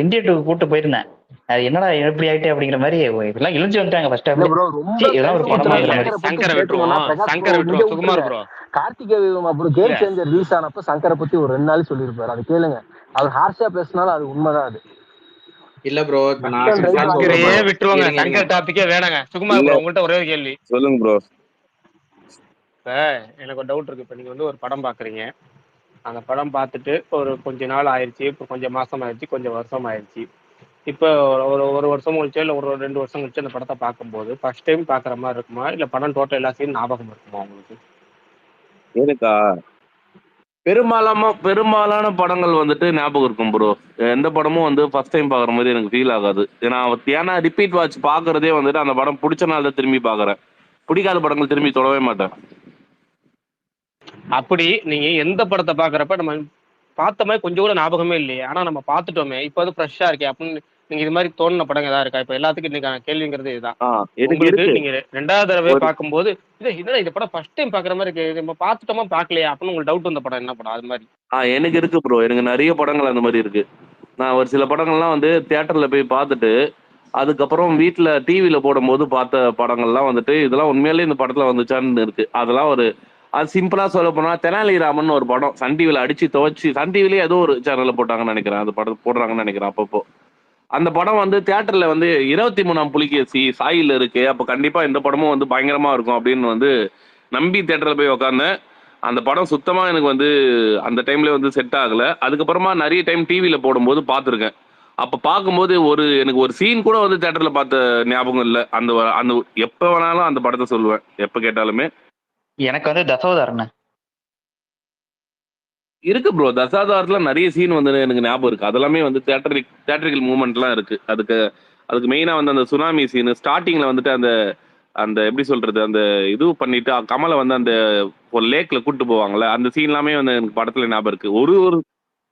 இந்தியா 2 கூட்டு போயிருந்தேன். அது என்னடா எப்படி ஆயிட்டு அப்படிங்கிற மாதிரி இதெல்லாம் இழிஞ்சு வந்துட்டாங்க ஃபர்ஸ்ட் இல்ல ஹாஃப்ல. ப்ரோ ரொம்ப இதெல்லாம் ஒரு கழுத்து படமாங்கிற ஊத்துனா மாதிரி. சங்கரை பத்தி சங்கரை பேசணும்னா விட்டுருவோம், பிரகாஷ் ப்ரோ சங்கரை இங்க விட்டுருவோம், சுகுமார் விட்டுருங்க. ப்ரோ. கார்த்திகேய அப்புறம் கேம் இல்ல சேஞ்சர் ரிலீஸ் ஆனப்ப சங்கரை பத்தி ஒரு 2 நாள் சொல்லியிருப்பாரு. அது கேளுங்க. அவர் ஹார்ஷா பேசினாலும் அது உண்மைதான். அது இல்ல ப்ரோ, நான் கட்டன் சிம்பிளா ரைட்டா சொல்றேன் சங்கரையே ப்ரோ. விட்டுருவாங்க. இருங்க இருங்க. சங்கர் டாபிக்கே வேணாங்க. சுகுமார் இல்ல ப்ரோ, உங்கள்கிட்ட ஒரே ஒரு கேள்வி. சொல்லுங்க ப்ரோ. இப்ப எனக்கு ஒரு டவுட் இருக்கு. இப்ப நீங்க வந்து ஒரு படம் பாக்குறீங்க. அந்த படம் பார்த்துட்டு ஒரு கொஞ்ச நாள் ஆயிடுச்சு, இப்போ கொஞ்சம் மாசம் ஆயிடுச்சு, கொஞ்சம் வருஷம் ஆயிடுச்சு. இப்போ ஒரு வருஷம் கழிச்சோ இல்லை ஒரு 2 வருஷம் கழிச்சு அந்த படத்தை பார்க்கும்போது ஃபர்ஸ்ட் டைம் பார்க்குற மாதிரி இருக்குமா, இல்லை படம் டோட்டல் எல்லா சீன் ஞாபகம் இருக்குமா உங்களுக்கு? எனக்கா பெரும்பாலான படங்கள் வந்துட்டு ஞாபகம் இருக்கும் ப்ரோ. எந்த படமும் வந்து ஃபர்ஸ்ட் டைம் பார்க்குற மாதிரி எனக்கு ஃபீல் ஆகாது. ஏன்னா ரிப்பீட் வாட்ச் பார்க்கறதே வந்துட்டு அந்த படம் பிடிச்ச நாள் தான் திரும்பி பார்க்குறேன். பிடிக்காத படங்கள் திரும்பி தொடவே மாட்டேன். அப்படி நீங்க எந்த படத்தை பார்க்குறப்ப நம்ம பார்த்த மாதிரி கொஞ்சம் கூட ஞாபகமே இல்லையே, ஆனா நம்ம பார்த்துட்டோமே, இப்போ அது ஃப்ரெஷ்ஷா இருக்கே அப்படின்னு நீங்க இது மாதிரி தோணுன படம் ஏதாவது இருக்கா? இப்போ எல்லாத்துக்கும் இன்னைக்கான கேள்விங்கிறது இதுதான். எனக்கு உங்களுக்கு இருக்கு. நீங்க 2வது தடவை ஒரு பார்க்கும்போது இதெல்லாம் இந்த படம் ஃபர்ஸ்ட் டைம் பார்க்குற மாதிரி இருக்கு, நம்ம பார்த்துட்டோமா பார்க்கலையா அப்படின்னு உங்களுக்கு டவுட் வந்த படம் என்ன படம் அது மாதிரி? எனக்கு இருக்கு ப்ரோ. எனக்கு நிறைய படங்கள் அந்த மாதிரி இருக்கு. நான் ஒரு சில படங்கள்லாம் வந்து தியேட்டர்ல போய் பார்த்துட்டு அதுக்கப்புறம் வீட்டுல டிவியில போடும்போது பார்த்த படங்கள்லாம் வந்துட்டு இதெல்லாம் உண்மையிலேயே இந்த படத்துல வந்துச்சான்னு இருக்கு. அதெல்லாம் அது சிம்பிளா சொல்ல போனா தெனாலிராமன் ஒரு படம் சன் டிவில அடிச்சு துவச்சு, சன் டிவிலேயே ஏதோ ஒரு சேனல்ல போட்டாங்கன்னு நினைக்கிறேன். அந்த படம் போடுறாங்கன்னு நினைக்கிறேன் அப்பப்போ. அந்த படம் வந்து தியேட்டர்ல வந்து 23ஆம் புலிகேசி சாயில இருக்கு. அப்ப கண்டிப்பா இந்த படமும் வந்து பயங்கரமா இருக்கும் அப்படின்னு வந்து நம்பி தியேட்டர்ல போய் உட்காந்தேன். அந்த படம் சுத்தமா எனக்கு வந்து அந்த டைம்ல வந்து செட் ஆகல. அதுக்கப்புறமா நிறைய டைம் டிவியில போடும்போது பார்த்துருக்கேன். அப்ப பார்க்கும்போது எனக்கு ஒரு சீன் கூட வந்து தியேட்டர்ல பார்த்த ஞாபகம் இல்லை. அந்த எப்ப வேணாலும் அந்த படத்தை சொல்லுவேன், எப்ப கேட்டாலுமே. எனக்கு வந்து தசவதாரண்ணே. இருக்கு ப்ரோ. தசாவதாரத்துல நிறைய சீன் வந்து எனக்கு ஞாபகம் இருக்கு. அதெல்லாமே வந்து தியேட்டரிக்கல் மூவ்மெண்ட்லாம் இருக்கு. அதுக்கு மெயினா வந்து அந்த சுனாமி சீன் ஸ்டார்டிங்ல வந்துட்டு அந்த அந்த எப்படி சொல்றது அந்த இது பண்ணிட்டு கமலை வந்து அந்த ஒரு லேக்ல கூட்டு போவாங்கல்ல, அந்த சீன் எல்லாமே வந்து எனக்கு படத்துல ஞாபகம் இருக்கு. ஒரு ஒரு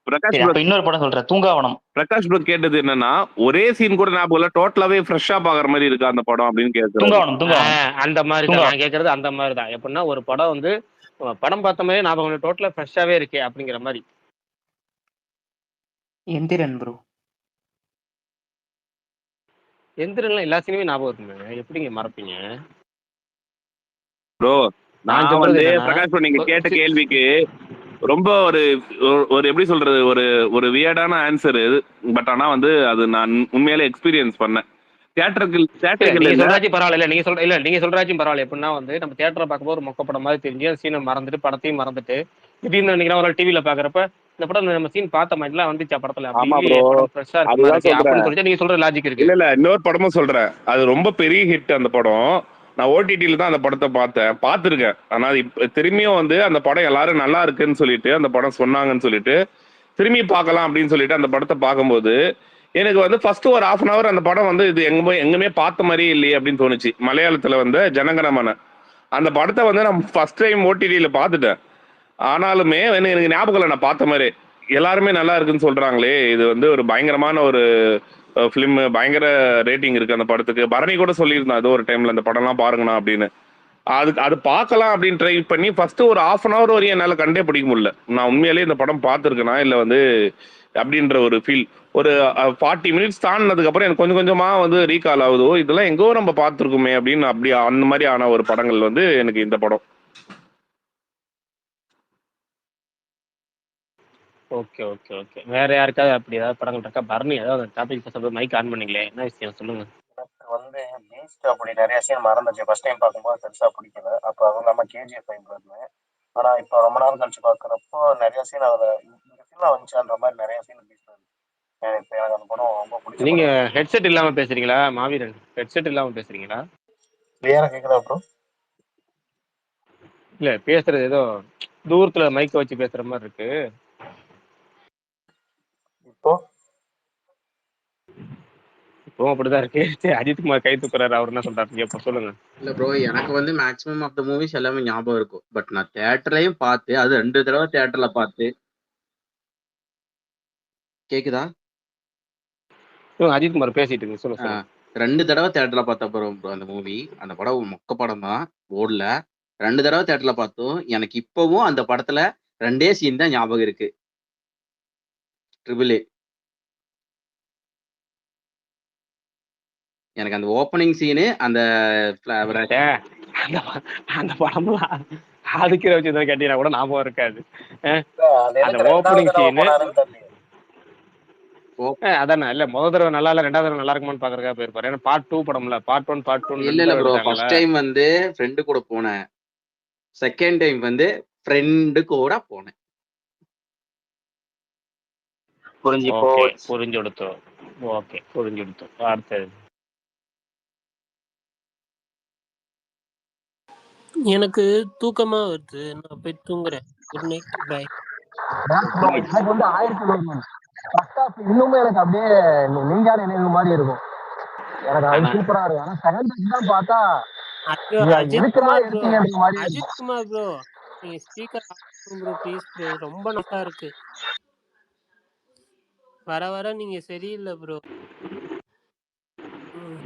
பிரகாஷ் சரி, ப்ரோ அப்ப இன்னொரு படம் சொல்றேன், தூங்காவனம். பிரகாஷ் ப்ரோ கேட்டது என்னன்னா, ஒரே சீன் கூட ஞாபகம் இல்ல, டோட்டலாவே ஃப்ரெஷ்ஷா பாக்குற மாதிரி இருக்கு அந்த படம் அப்படின்னு கேட்கறாரு. தூங்காவனம் தூங்காவனம் அந்த மாதிரி தான் தூங்காவனம் நான் கேட்கறது. அந்த மாதிரி தான் எப்படின்னா ஒரு படம் வந்து படம் பார்த்த மாதிரி ஞாபகம் டோட்டலா ஃப்ரெஷ்ஷாவே இருக்கே அப்படிங்கிற மாதிரி. எந்திரன் ப்ரோ. எந்திரன்லாம் எல்லா சீனுமே ஞாபகம் இருக்குங்க, எப்படிங்க மறப்பீங்க? ப்ரோ நான் நான் சொல்றது வந்து என்னன்னா பிரகாஷ் ப்ரோ நீங்க கேட்ட கேள்விக்கு ரொம்ப ஒரு ஒரு எப்படி சொல்றது ஒரு ஒரு வியர்டான ஆன்சர். பட் ஆனா வந்து அது நான் உண்மையிலே எக்ஸ்பீரியன்ஸ் பண்ணேன். இல்ல தியேட்டருக்கு நீங்க இல்ல. சொல்றாச்சும் பரவாயில்ல, நீங்க சொல்றாச்சும் பரவாயில்ல. எப்படின்னா வந்து நம்ம தியேட்டரை பார்க்கும்போது ஒரு மொக்க படம் மாதிரி தெரிஞ்சு அந்த சீனை மறந்துட்டு படத்தையும் மறந்துட்டு திடீர்னு நீங்க ஒரு டிவியில பாக்குறப்ப இந்த படம் நம்ம சீன் பார்த்த மாதிரிலாம் வந்துச்சா படத்துல, அப்படி ஆமா இல்லையே ப்ரோ, படம் ஃப்ரெஷ்ஷா இருக்க மாதிரி அதுதான் இருக்கு சொல்றேன். அப்படின்னு சொல்லிட்டு நீங்க சொல்ற லாஜிக் இருக்கு. இல்ல இன்னொரு படமும் சொல்றேன், அது ரொம்ப பெரிய ஹிட் அந்த படம். நான் ஓடிடியில தான் அந்த படத்தை பார்த்துருக்கேன். ஆனா இப்ப திரும்பியும் வந்து அந்த படம் எல்லாரும் நல்லா இருக்குன்னு சொல்லிட்டு அந்த படம் சொன்னாங்கன்னு சொல்லிட்டு திரும்பி பார்க்கலாம் அப்படின்னு சொல்லிட்டு அந்த படத்தை பார்க்கும்போது எனக்கு வந்து ஃபர்ஸ்ட் ஒரு half அன் அவர் அந்த படம் வந்து இது எங்குமே பார்த்த மாதிரியே இல்லையே அப்படின்னு தோணுச்சு. மலையாளத்துல வந்து ஜனகணமன அந்த படத்தை வந்து நான் ஃபர்ஸ்ட் டைம் ஓடிடியில பார்த்துட்டேன். ஆனாலுமே எனக்கு ஞாபகம் இல்லை நான் பார்த்த மாதிரி. எல்லாருமே நல்லா இருக்குன்னு சொல்றாங்களே, இது வந்து ஒரு பயங்கரமான ஒரு ஃபிலிம், பயங்கர ரேட்டிங் இருக்கு அந்த படத்துக்கு. பரணி கூட சொல்லியிருந்தான் ஏதோ ஒரு டைம்ல அந்த படம்லாம் பாருங்கண்ணா அப்படின்னு. அது பார்க்கலாம் அப்படின்னு ட்ரை பண்ணி ஃபர்ஸ்ட் ஒரு half அன் அவர் வரையும் என்னால் கண்டே பிடிக்க முடியல. நான் உண்மையிலேயே இந்த படம் பார்த்துருக்கேனா இல்லை வந்து அப்படின்ற ஒரு ஃபீல். ஒரு 40 மினிட்ஸ் தாண்டினதுக்கு அப்புறம் எனக்கு கொஞ்சம் கொஞ்சமா வந்து ரீகால் ஆகுதோ இதெல்லாம் எங்கோ நம்ம பார்த்துருக்குமே அப்படின்னு. அப்படி அந்த மாதிரி ஆன ஒரு படங்கள் வந்து எனக்கு இந்த படம். Okay okay okay. வேற யாருக்காவது அப்படி ஏதாவது படங்கள் இருக்கா? பரணி ஏதாவது டாபிக் பேசுறது மைக் ஆன் பண்ணீங்களே, என்ன விஷயம் சொல்லுங்க. எனக்கு வந்து பீஸ்ட் அப்படி நிறைய சீன் மறந்துச்சு. ஃபர்ஸ்ட் டைம் பார்க்கும்போது பெருசா பிடிக்கல. அப்போ அதுவும் இல்லாம கேஜிஎஃப் இருந்தேன். ஆனா இப்போ ரொம்ப நாள் கழிச்சு பார்க்குறப்போ நிறைய சீன் அதுல இந்த சீன்லாம் வந்துச்சான்ற மாதிரி நிறைய சீன் பீஸ்ட் இப்போ எனக்கு அந்த படம் ரொம்ப பிடிச்ச நீங்க படம். ஹெட்செட் இல்லாம பேசுறீங்களா மாவீரன்? ஹெட்செட் இல்லாம பேசுறீங்களா? கிளியரா கேக்குதா ப்ரோ? இல்ல பேசுறது ஏதோ தூரத்துல மைக்க வச்சு பேசுற மாதிரி இருக்கு. இப்போ இப்போ அப்படிதான் இருக்கு. சரி, அஜித்குமார் கை தூக்குறாரு, அவர் என்ன சொல்றாரு இப்போ சொல்லுங்க. இல்ல ப்ரோ, எனக்கு வந்து மேக்ஸிமம் ஆஃப் த மூவிஸ் எல்லாமே ஞாபகம் இருக்கும். பட் நான் தியேட்டர்லயும் பார்த்து அது 2 தடவை தியேட்டர்ல பார்த்து. கேக்குதா? அஜித்குமார் பேசிட்டு இருக்கு, சொல்லுங்க. 2 தடவை தியேட்டர்ல பார்த்த ப்ரோ அந்த மூவி. அந்த படம் மொக்க படம் தான், ஓடல. 2 தடவை தியேட்டர்ல பார்த்தோம். எனக்கு இப்பவும் அந்த படத்துல 2 சீன் தான் ஞாபகம் இருக்கு. Triple A. எனக்கு அந்த ஓப்பனிங் சீனு அந்த அந்த படம்லாம் ஆதிக்கிற வச்சு கேட்டீங்கன்னா கூட ஞாபகம் இருக்காது. அந்த ஓப்பனிங் சீனு அதானே இல்ல முதல் தடவை நல்லா இல்ல, 2வது தடவை நல்லா இருக்குமான்னு பாக்குறதுக்காக போயிருப்பாரு. ஏன்னா பார்ட் 2 படம்ல, பார்ட் 1 பார்ட் 2 இல்ல ப்ரோ, ஃபர்ஸ்ட் டைம் வந்து ஃப்ரெண்டு கூட போனேன். செகண்ட் டைம் வந்து ஃப்ரெண்டு கூட போனேன். புரிஞ்சுடுத்தோம். ஓகே புரிஞ்சுடுத்தோம். அடுத்தது எனக்கு தூக்கமா வருது, நான் போய் தூங்குறேன். Good night, bye. எனக்கு வந்து 1001 ஃபர்ஸ்ட் ஹாஃப் இன்னுமே எனக்கு அப்படியே நெஞ்சான நினைவு மாதிரி இருக்கும். எனக்கு அது சூப்பரா இருக்கும். ஆனா செகண்ட் ஹாஃப் தான் பார்த்தா அஜித்குமார் ப்ரோ, நீங்க ஸ்பீக்கர் ப்ரோ ப்ளீஸ் ப்ரோ, ரொம்ப நல்லா இருக்கு. வர வர நீங்க சரியில்லை ப்ரோ.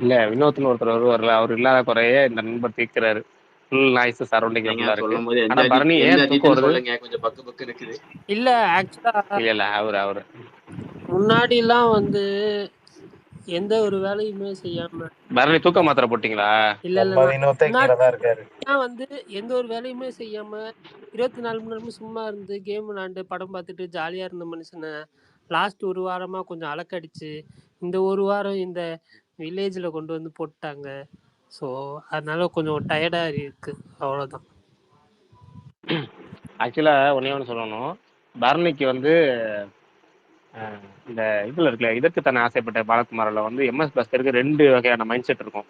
இல்ல வினோத்னு ஒருத்தர் வருவார்ல, அவர் இல்லாத குறையே இந்த நண்பர் தீர்க்கிறாரு. ஃபுல் நாய்ஸ் சரௌண்டிங் நல்லா இருக்கு. ஆனா பரணி ஏன் தூக்கம் வருது? கொஞ்சம் பக்கு பக்கு இருக்குது. இல்ல ஆக்சுவலா இல்ல அவரு முன்னாடி எல்லாம் வந்து எந்த ஒரு வேலையுமே செய்யாம. பரணி தூக்க மாத்திரை போட்டீங்களா? இல்ல வந்து எந்த ஒரு வேலையுமே செய்யாம 24 மணி நேரமும் சும்மா இருந்து கேம் விளாண்டு படம் பார்த்துட்டு ஜாலியா இருந்த மனுஷனை லாஸ்ட் ஒரு வாரமா கொஞ்சம் அலக்கடிச்சு இந்த ஒரு வாரம் இந்த வில்லேஜ்ல கொண்டு வந்து போட்டாங்க. ஸோ அதனால கொஞ்சம் டயர்டா இருக்கு, அவ்வளவுதான். ஆக்சுவலா ஒண்ணு சொல்லணும், பரணிக்கு வந்து இந்த இதுல இருக்குல்ல, இதற்கு தானே ஆசைப்பட்ட பாலகுமாரில் வந்து எம்எஸ் பாஸ்கருக்கு 2 வகையான மைண்ட் செட் இருக்கும்.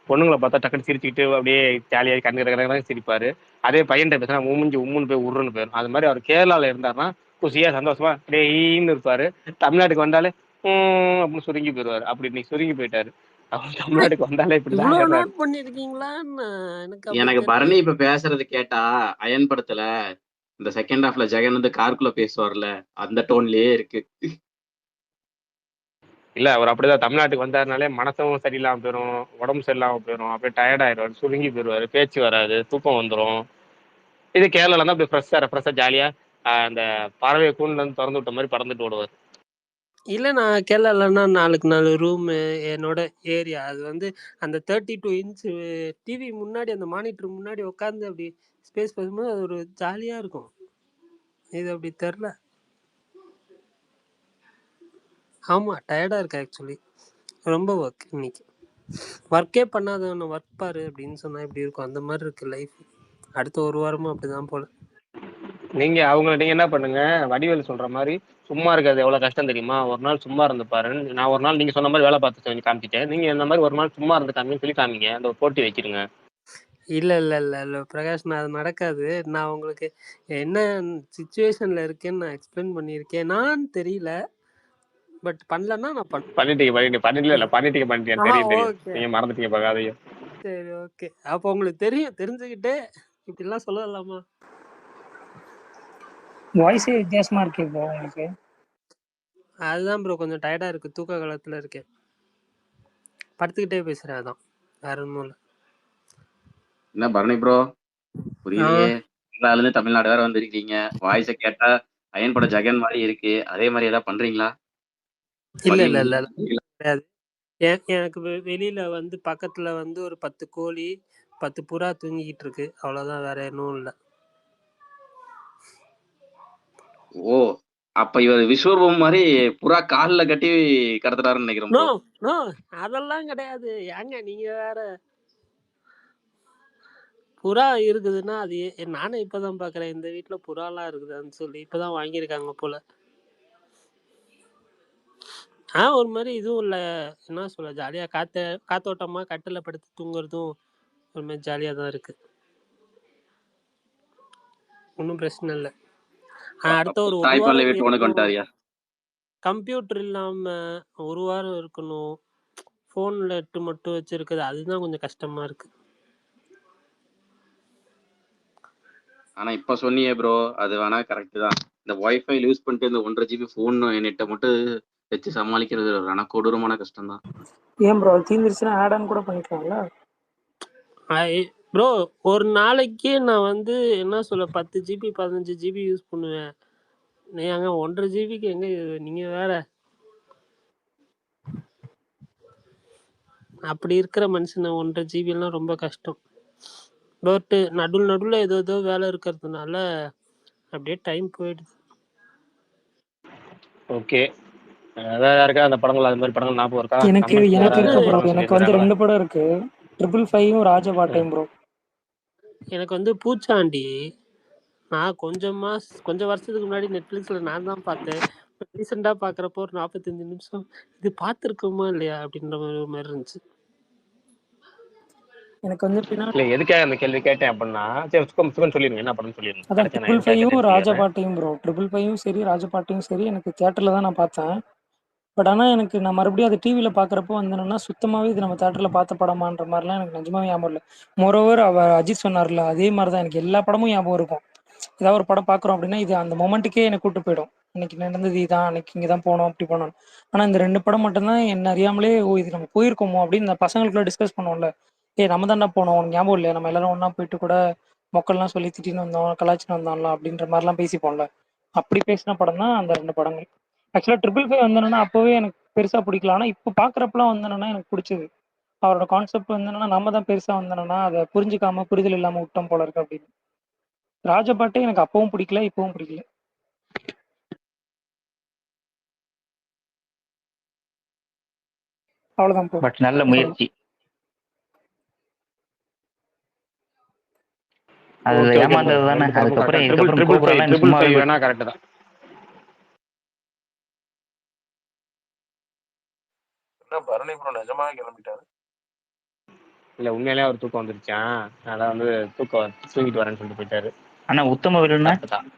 பொண்ணுங்களை பார்த்தா டக்குன்னு சிரிச்சுக்கிட்டு அப்படியே ஜாலியாக கண்ணு சிரிப்பாரு. அதே பையன்கிட்ட பேசினா மூஞ்சி உம்முன்னு போய் உருன்னு போயிடும். அது மாதிரி அவர் கேரளாவில் இருந்தாருன்னா குசியா சந்தோஷமா டெய்ன்னு இருப்பாரு. தமிழ்நாட்டுக்கு வந்தாலே அப்படின்னு சுருங்கி போயிடுவாரு. அப்படி இன்னைக்கு சுருங்கி போயிட்டாரு. அவர் தமிழ்நாட்டுக்கு வந்தாலே இப்படிதான் இவ்வளவு ஆகிறாரு. நோட் பண்ணிருக்கீங்களான்னு எனக்கு அப்படி எனக்கு பரணி தெரியல. இப்ப பேசுறது கேட்டா அயன் படத்துல இந்த செகண்ட் ஹாஃப்ல ஜெகன் வந்து காருக்குள்ள பேசுவார்ல அந்த டோன்லயே இருக்கு. இல்ல அவர் அப்படிதான் தமிழ்நாட்டுக்கு வந்தாருனாலே மனசும் சரியில்லாம போயிடும், உடம்பு சரியில்லாம போயிடும், அப்படியே டயர்ட் ஆயிடுவாரு, சுருங்கி போயிடுவாரு, பேச்சு வராது, தூக்கம் வந்துடும். இது கேரளால தான் அப்படி ஃப்ரெஷ்ஷா ஜாலியா அந்த பறவை கூண்டுல இருந்து திறந்து விட்ட மாதிரி பறந்துட்டு ஓடுவார். இல்லை, நான் கேரளாலன்னா 4 ரூமு என்னோட ஏரியா. அது வந்து அந்த 32 இன்ச் டிவி முன்னாடி அந்த மானிட்டர் முன்னாடி உட்காந்து அப்படி ஸ்பேஸ் பேசும்போது அது ஒரு ஜாலியாக இருக்கும். இது அப்படி தெரில. ஆமாம், டயர்டாக இருக்கு ஆக்சுவலி. ரொம்ப ஒர்க் இன்னைக்கு. ஒர்க்கே பண்ணாதவனை ஒர்க் பாரு அப்படின்னு சொன்னால் எப்படி இருக்கும், அந்த மாதிரி இருக்கு லைஃப். அடுத்த ஒரு வாரமும் அப்படிதான் போல. நீங்க என்ன பண்ணுங்க, வடிவேலு சொல்ற மாதிரி சும்மா இருக்கிறது எவ்வளவு கஷ்டம் தெரியுமா, ஒரு நாள் சும்மா இருந்து பாரு. நான் ஒரு நாள் நீங்க சொன்ன மாதிரி வேலை பார்த்து சொல்லி காமிச்சிட்டேன், நீங்க இந்த மாதிரி ஒரு நாள் சும்மா இருந்து காமின்னு சொல்லி காமிங்க, அந்த ஒரு போட்டி வைக்கிறீங்க. இல்லை இல்லை இல்லை இல்லை பிரகாஷ், நான் அது நடக்காது. நான் உங்களுக்கு என்ன சுச்சுவேஷனில் இருக்கேன்னு நான் எக்ஸ்பிளைன் பண்ணியிருக்கேன். நான் தெரியல, பட் பண்ணலன்னா நான் பண்ணிட்டீங்க தெரியும். ஓகே, நீங்க மறந்துட்டீங்க பாக்காதையும். சரி, ஓகே. அப்போ உங்களுக்கு தெரிஞ்சுக்கிட்டே இப்படிலாம் சொல்லலாமா? வாய்ஸே வித்தியாசமா இருக்கு ப்ரோ உங்களுக்கு. அதுதான் ப்ரோ, கொஞ்சம் டயர்டாக இருக்குது, தூக்க காலத்தில் இருக்கேன், படுத்துக்கிட்டே பேசுகிறேன், அதான், வேற ஒன்றும் இல்லை. என்ன பரணி ப்ரோ புரியலையே, கேரளால இருந்து தமிழ்நாடு வேற வந்திருக்கீங்க, வாய்ஸை கேட்டா அயன் பட ஜெகன் மாதிரி இருக்கு, அதே மாதிரி ஏதாவது பண்றீங்களா? இல்லை இல்லை இல்லை கிடையாது. எனக்கு வெளியில வந்து பக்கத்துல வந்து ஒரு 10 கோழி 10 புறா தூங்கிக்கிட்டு இருக்கு, அவ்வளவுதான், வேற எதுவும் இல்லை. ஓ, அப்ப இவர் விஸ்வரூபம் மாதிரி புறா கால்ல கட்டி கடத்துறாருன்னு நினைக்கிறேன் நோ bro. நோ, அதெல்லாம் கிடையாது. ஏங்க நீங்க வேற. புறா இருக்குதுன்னா அது நானே இப்பதான் பாக்குறேன், இந்த வீட்டுல புறாலாம் இருக்குதான்னு சொல்லி இப்பதான் வாங்கியிருக்காங்க போல. ஒரு மாதிரி இதுவும் இல்லை, என்ன சொல்ல, ஜாலியா காத்தோட்டமா கட்டில படுத்து தூங்குறதும் ஒரு மாதிரி ஜாலியா தான் இருக்கு, ஒன்றும் பிரச்சனை இல்லை. அடுத்த ஒரு தாய்ப்பாலை விட்டு உனக்கு வாரம் வந்துட்டாரியா? கம்ப்யூட்டர் இல்லாம ஒரு வாரம் இருக்கணும், போன்ல நெட் மட்டும் வச்சிருக்குது, அதுதான் கொஞ்சம் கஷ்டமா இருக்கு. ஆனா இப்ப சொன்னியே ப்ரோ, அது வேணா கரெக்ட் தான். இந்த வைஃபை யூஸ் பண்ணிட்டு இந்த 1.5 GB போன் நெட்டை மட்டும் வச்சு சமாளிக்கிறது ஆனா கொடூரமான கஷ்டம் தான். ஏன் ப்ரோ தீந்துருச்சுன்னா ஆட் ஆன் கூட பண்ணிக்கலாம்ல ப்ரோ? ஒரு நாளைக்கு நான் வந்து என்ன சொல்ல 10 GB 15 GB யூஸ் பண்ணுவேன். நீங்க 1.5 GBக்கு எங்க நீங்க வேற. அப்படி இருக்கிற மனுஷனை 1.5 GB எல்லாம் ரொம்ப கஷ்டம். பட் நடுவில் ஏதோ வேலை இருக்கிறதுனால அப்படியே டைம் போயிடுது. ஓகே, வேற யாருக்கா அந்த படங்கள் அது மாதிரி படங்கள் ஞாபகம் இருக்கா? எனக்கு இருக்கு ப்ரோ. எனக்கு வந்து 2 படம் இருக்கு, 555 ராஜபாட்டையும் ப்ரோ. எனக்கு வந்து பூச்சாண்டி நான் கொஞ்சம் வருஷத்துக்கு முன்னாடி நெட்ஃபிளிக்ஸ்ல நான் தான் பார்த்தேன். ரீசெண்டா பாக்குறப்போ ஒரு 45 நிமிஷம் இது பார்த்துருக்கோமா இல்லையா அப்படின்ற மாதிரி இருந்துச்சு. எனக்கு வந்து இல்ல எதுக்காக அந்த கேள்வி கேட்டேன் அப்படின்னா, சரி சுகம் சொல்லிருங்க, என்ன படம்னு சொல்லிருங்க. அதான் 555 ராஜபாட்டையும் ப்ரோ. 555 சரி, ராஜபாட்டையும் சரி, எனக்கு தியேட்டர்ல தான் நான் பார்த்தேன். பட் ஆனால் எனக்கு நான் மறுபடியும் அது டிவியில் பார்க்குறப்போ வந்து என்னன்னா சுத்தமாகவே இது நம்ம தேட்டரில் பார்த்த படமான்ற மாதிரிலாம் எனக்கு நிஜமாவே ஞாபகம் இல்லை. மோரோவர் அவர் அஜித் சொன்னார்ல, அதே மாதிரி தான் எனக்கு எல்லா படமும் ஞாபகம் இருக்கும். ஏதாவது ஒரு படம் பார்க்குறோம் அப்படின்னா இது அந்த மொமெண்ட்டுக்கே என்னை கூட்டு போயிடும். இன்னைக்கு நடந்தது இதுதான், அன்னைக்கு இங்கே தான் போனோம், அப்படி போனோம். ஆனால் இந்த 2 படம் மட்டும்தான் என்ன அறியாமலே இது நம்ம போயிருக்கோமோ அப்படின்னு இந்த பசங்களுக்குள்ள டிஸ்கஸ் பண்ணுவோம்ல, நம்ம தாண்டா போனோம், உனக்கு ஞாபகம் இல்லையா, நம்ம எல்லாரும் ஒன்றா போயிட்டு கூட மக்கள்லாம் சொல்லி திட்டின்னு வந்தோம், கலாச்சின்னு வந்தோம்ல அப்படின்ற மாதிரிலாம் பேசிப்போம்ல. அப்படி பேசின படம் தான் அந்த 2 படங்கள். ஆக்சுவலாக 555 வந்தேன்னா அப்போவே எனக்கு பெருசாக பிடிக்கல, ஆனால் இப்போ பார்க்குறப்பெல்லாம் வந்தேன்னா எனக்கு பிடிச்சது. அவரோட கான்செப்ட் வந்து என்னன்னா நம்ம தான் பெருசாக வந்தேன்னா அதை புரிஞ்சிக்காம புரிதல் இல்லாமல் விட்டோம் போல இருக்கு அப்படின்னு. ராஜபாட்டே எனக்கு அப்பவும் பிடிக்கல, இப்பவும் பிடிக்கல. அவ்வளவுதான் ப்ரோ. பட் நல்ல முயற்சி. அது ஏமாந்தது தானே. அதுக்கப்புறம் இதுக்கப்புறம் சும்மா வேணா கரெக்ட் தான். பரணி ப்ரோ நிஜமாக கிளம்பிட்டாரு. இல்ல உண்மையிலேயே அவர் தூக்கம் வந்துருச்சான், அதனால வந்து தூங்கிட்டு வரேன்னு சொல்லிட்டு போயிட்டாரு. ஆனா உத்தம வில்லன்னா கரெக்ட் தான்.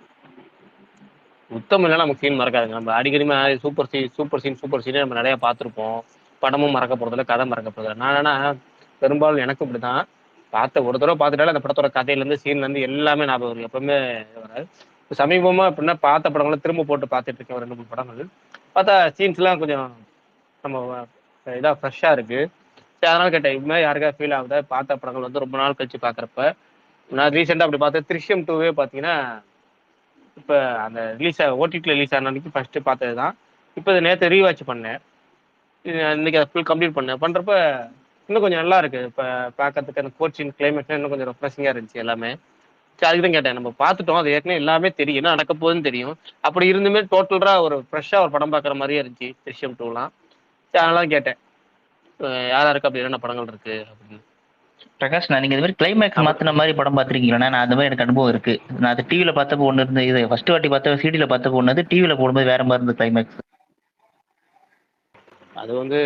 உத்தம இல்லைன்னா நமக்கு சீன் மறக்காதுங்க. நம்ம அடிக்கடி சூப்பர் சீனே நம்ம நிறைய பார்த்துருப்போம். படமும் மறக்க போறதில்ல, கதை மறக்க போறதில்ல. நான் என்னன்னா பெரும்பாலும் எனக்கும் இப்படிதான். ஒரு தடவை பார்த்துட்டாலே அந்த படத்தோட கதையிலேருந்து சீன்லேருந்து எல்லாமே ஞாபகம் வரும். எப்பவுமே வராது. இப்போ சமீபமாக எப்படின்னா பார்த்த படங்களை திரும்ப போட்டு பார்த்துட்டு இருக்கேன். ஒரு 2-3 படங்கள் பார்த்தா சீன்ஸ்லாம் கொஞ்சம் நம்ம இதாக ஃப்ரெஷ்ஷாக இருக்கு. சரி, அதனால கேட்டேன், இது மாதிரி யாருக்கா ஃபீல் ஆகுதா? பார்த்த படங்கள் வந்து ரொம்ப நாள் கழிச்சு பார்க்குறப்ப நான் ரீசெண்டாக அப்படி பார்த்தேன். திருஷ்யம் 2 பார்த்தீங்கன்னா இப்போ அந்த ஓடிடியில் ரிலீஸ் ஆன அன்னைக்கு ஃபர்ஸ்ட் பார்த்தது தான். இப்போ இதை நேற்று ரீவாட்ச் பண்ணேன். இன்னைக்கு அதை ஃபுல் கம்ப்ளீட் பண்ணுறப்ப இன்னும் கொஞ்சம் நல்லா இருக்கு. இப்போ பார்க்கறதுக்கு அந்த கோச்சின் கிளைமேட்லாம் இன்னும் கொஞ்சம் ரெஃப்ரெஷிங்காக இருந்துச்சு எல்லாமே. சரி, அதுக்கு தான் கேட்டேன். நம்ம பார்த்துட்டோம், அது ஏற்கனவே எல்லாமே தெரியும், என்ன நடக்க போகுதுன்னு தெரியும். அப்படி இருந்துமே டோட்டலாக ஒரு ஃப்ரெஷ்ஷாக ஒரு படம் பார்க்குற மாதிரியே இருந்துச்சு திருஷ்யம் 2லாம். சரி, அதனால கேட்டேன் யாரா இருக்கு அப்படி என்னென்ன படங்கள் இருக்கு அப்படின்னு. பிரகாஷ், நான் நீங்க இந்த மாதிரி கிளைமேக்ஸ் மாத்தின மாதிரி படம் பார்த்துருக்கீங்களா? நான் அந்த மாதிரி எனக்கு அனுபவம் இருக்கு. நான் அது டிவியில பார்த்தப்போ ஒன்று இருந்து, இது ஃபர்ஸ்ட் வாட்டி பார்த்த சிடியில் பார்த்தப்போ ஒன்று, டிவியில போடும்போது வேற மாதிரி இருந்த கிளைமேக்ஸ். அது வந்து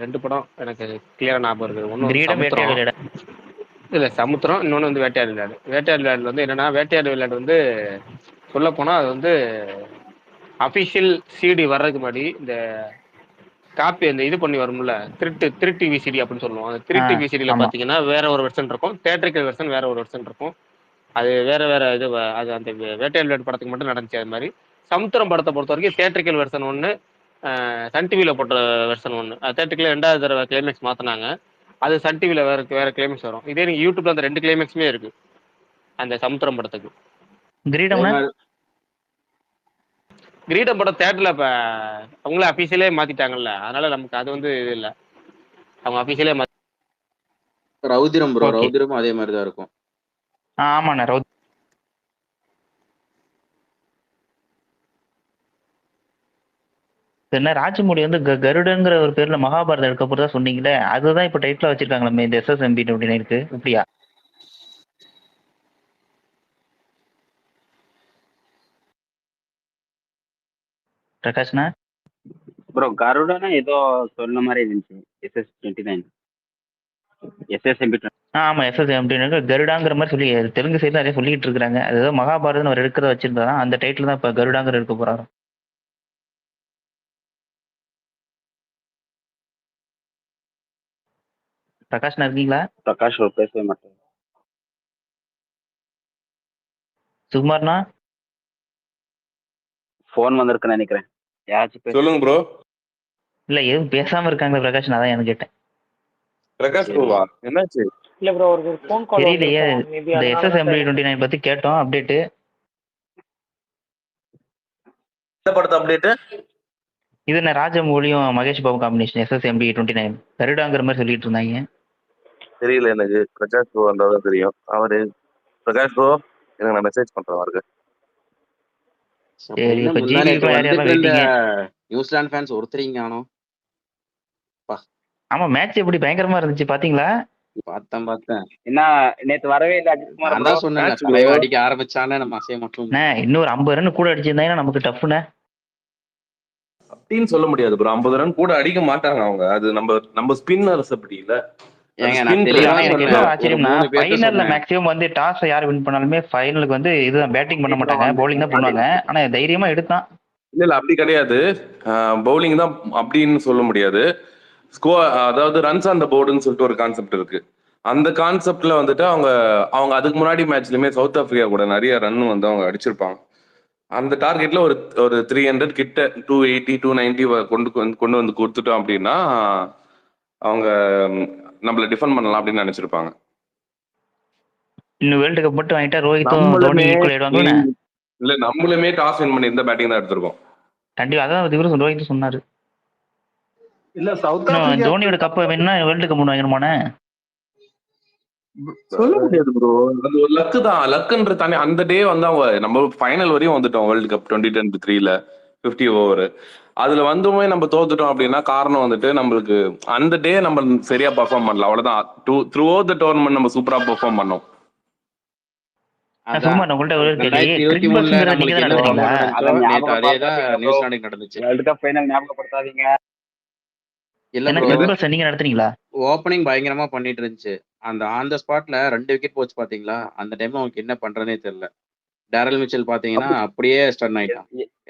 2 படம் எனக்கு கிளியரா ஞாபகம் இருக்குது. ஒன்று கிரீடம், வேட்டையாடு விளையாடு. இல்லை சமுத்திரம், இன்னொன்று வந்து வேட்டையாடு விளையாடு. வேட்டையாடு விளையாடு வந்து என்னன்னா, வேட்டையாடு விளையாடு வந்து சொல்ல போனால் அது வந்து அஃபிஷியல் சிடி வர்றதுக்கு முன்னாடி இந்த காப்பி அந்த இது பண்ணி வரும்ல, திருட்டு விசிடி அப்படின்னு சொல்லுவோம். அந்த திருட்டு விசிடியில் பார்த்தீங்கன்னா வேற ஒரு வெர்ஷன் இருக்கும், தியேட்டரிக்கல் வெர்ஷன் வேற ஒரு வெர்ஷன் இருக்கும். அது வேற இது அது அந்த வேட்டையாடு விளையாடு படத்துக்கு மட்டும் நடந்துச்சு. அது மாதிரி சமுத்திரம் படத்தை பொறுத்த வரைக்கும் தியேட்டரிக்கல் வெர்ஷன் ஒன்று, சன் டிவியில் போட்ட வெர்ஷன் ஒன்று. தியேட்டரிக்கல் 2வது தடவை கிளைமேக்ஸ் மாற்றினாங்க. அது சன் டிவியில் வேற கிளைமேக்ஸ் வரும். இதே நீங்கள் யூடியூப்ல அந்த 2 கிளைமேக்ஸுமே இருக்கு அந்த சமுத்திரம் படத்துக்கு. கிரீடம் படம் தேட்டரில் இப்போ அவங்களே அஃபீஷியலே மாற்றிட்டாங்கல்ல, அதனால நமக்கு அது வந்து இது இல்லை. அவங்க அஃபீஷியலே ரவுதிரம் ப்ரோ, ரவுதிரமும் அதே மாதிரி தான் இருக்கும். ஆமாண்ணா, என்ன ராஜமௌழி வந்து கருடங்கிற ஒரு பேர்ல மகாபாரதம் எடுக்க போறதா சொன்னீங்களே, அதுதான் இப்ப டைட்டில் வச்சிருக்காங்களே இந்த SSMB 29க்கு. இப்படியா பிரகாஷ்னா? ப்ரோ கருடனா ஏதோ சொன்ன மாதிரி இருந்துச்சு. SS29 SSMB. ஆமா, SSMB கருடாங்கிற மாதிரி சொல்லி தெலுங்கு சைடு நிறைய சொல்லிட்டு இருக்காங்க. அது ஏதோ மகாபாரதம் அவர் எடுக்கிறத வச்சிருந்தா அந்த டைட்டில் தான் இப்ப கருடாங்கிற எடுக்க போறாரு. பிரகாஷ்னா இருக்கீங்களா? பிரகாஷ் பேசவே மாட்டேன். சுகுமார்னா ஃபோன் வந்திருக்குன்னு நினைக்கிறேன். யாராச்சும் சொல்லுங்க ப்ரோ. இல்ல எதுவும் பேசாம இருக்காங்களா பிரகாஷ்? நான் தான் எனக்கு கேட்டேன். பிரகாஷ் ப்ரோவா, என்னாச்சு? இல்ல ப்ரோ, ஒரு ஃபோன் கால் தெரியலையே. இந்த SSMB 29 பத்தி கேட்டோம் அப்டேட். என்ன படத்தை அப்டேட்? இது என்ன ராஜமௌழியும் மகேஷ் பாபு காம்பினேஷன் SSMB 29 கருடாங்கிற மாதிரி சொல்லிட்டு இருந்தாங்க. தெரியல எனக்கு. பிரகாஷ் ப்ரோ வந்தாதான் தெரியும். அவரு பிரகாஷ் ப்ரோ எனக்கு நான் மெசேஜ் பண்றேன் அவருக்கு. சரி, இப்ப ஜிபிக்கு யார் யாரெல்லாம் வெயிட்டிங்? நியூசிலாந்து ஃபேன்ஸ் ஒருத்தரீங்க ஆனோ. ஆமா, மேட்ச் எப்படி பயங்கரமா இருந்துச்சு பாத்தீங்களா? பார்த்தேன். என்ன நேத்து வரவே இல்லை அஜித்குமார். நான் தான் சொன்னேன் தலைவா அடிக்க ஆரம்பிச்சானே நம்ம அசைய மாட்டோம். இன்னொரு 50 ரன் கூட அடிச்சிருந்தாங்கன்னா நமக்கு டஃப்னே அப்படின்னு சொல்ல முடியாது ப்ரோ. 50 ரன் கூட அடிக்க மாட்டாங்க அவங்க. அது நம்ம ஸ்பின்னர்ஸ் அப்படி இல்ல. ஆச்சரியம்னா ஃபைனல்ல மேக்ஸிமம் வந்து டாஸ் யார் வின் பண்ணாலுமே ஃபைனலுக்கு வந்து இதுதான் பேட்டிங் பண்ண மாட்டாங்க, பவுலிங் தான் பண்ணுவாங்க. ஆனா தைரியமா எடுத்தான். இல்ல அப்படி கிடையாது. பவுலிங் தான் அப்படின்னு சொல்ல முடியாது. அதாவது ரன்ஸ் ஆன் த போர்டுன்னு சொல்லிட்டு ஒரு கான்செப்ட் இருக்கு. அந்த கான்செப்ட்ல வந்துட்டு அவங்க அதுக்கு முன்னாடி மேட்ச்லயுமே சவுத் ஆப்பிரிக்கா கூட நிறைய ரன் வந்து அவங்க அடிச்சிருப்பாங்க. அந்த டார்கெட்ல ஒரு 300 கிட்ட 280 290 கொண்டு வந்து கொடுத்துட்டோம் அப்படின்னா அவங்க நம்மள டிஃபெண்ட் பண்ணலாம் அப்படின்னு நினைச்சிருப்பாங்க. இன்னும் வேர்ல்ட் கப் மட்டும் வாங்கிட்டா ரோஹித்தும் தோனி ஈக்குவல் ஆயிடுவாங்க. இல்ல நம்மளுமே டாஸ் வின் பண்ணி இந்த பேட்டிங் தான் எடுத்திருக்கோம். கண்டிப்பா, அதான் இவரு ரோஹித் சொன்னாரு. இல்ல சவுத் ஆப்பிரிக்கா தோனியோட கப் வேணும்னா வேர்ல்ட் கப் வாங்கணுமானே சொல்ல முடியாது ப்ரோ. அது ஒரு லக்கு தான். லக்குன்ற தானே அந்த டே வந்து அவங்க நம்ம ஃபைனல் வரையும் வந்துட்டோம் வேர்ல்டு கப் 2023ல 50 ஓவர். அதுல வந்துமே நம்ம தோத்துட்டோம் அப்படின்னா காரணம் வந்துட்டு நம்மளுக்கு அந்த டே நம்ம சரியா பெர்ஃபார்ம் பண்ணல, அவ்வளவுதான். த்ரூ அவுட் த டோர்னமெண்ட் நம்ம சூப்பரா பெர்ஃபார்ம் பண்ணோம். வேர்ல்ட் கப் ஃபைனல் ஞாபகப்படுத்தாதீங்க. இல்ல எனக்கு ப்ரோ, டெத் பால்ஸ் நீங்க நடத்துறீங்களா? ஓப்பனிங் பயங்கரமா பண்ணிட்டு இருந்துச்சு. அந்த ஆன் த ஸ்பாட்ல 2 விக்கெட் போச்சு பாத்தீங்களா? அந்த டைம்ல அவனுக்கு என்ன பண்றதுனே தெரியல. டேரல் மிச்சல் பாத்தீங்கன்னா அப்படி அப்படியே ஸ்டன் ஆயிட்டான்.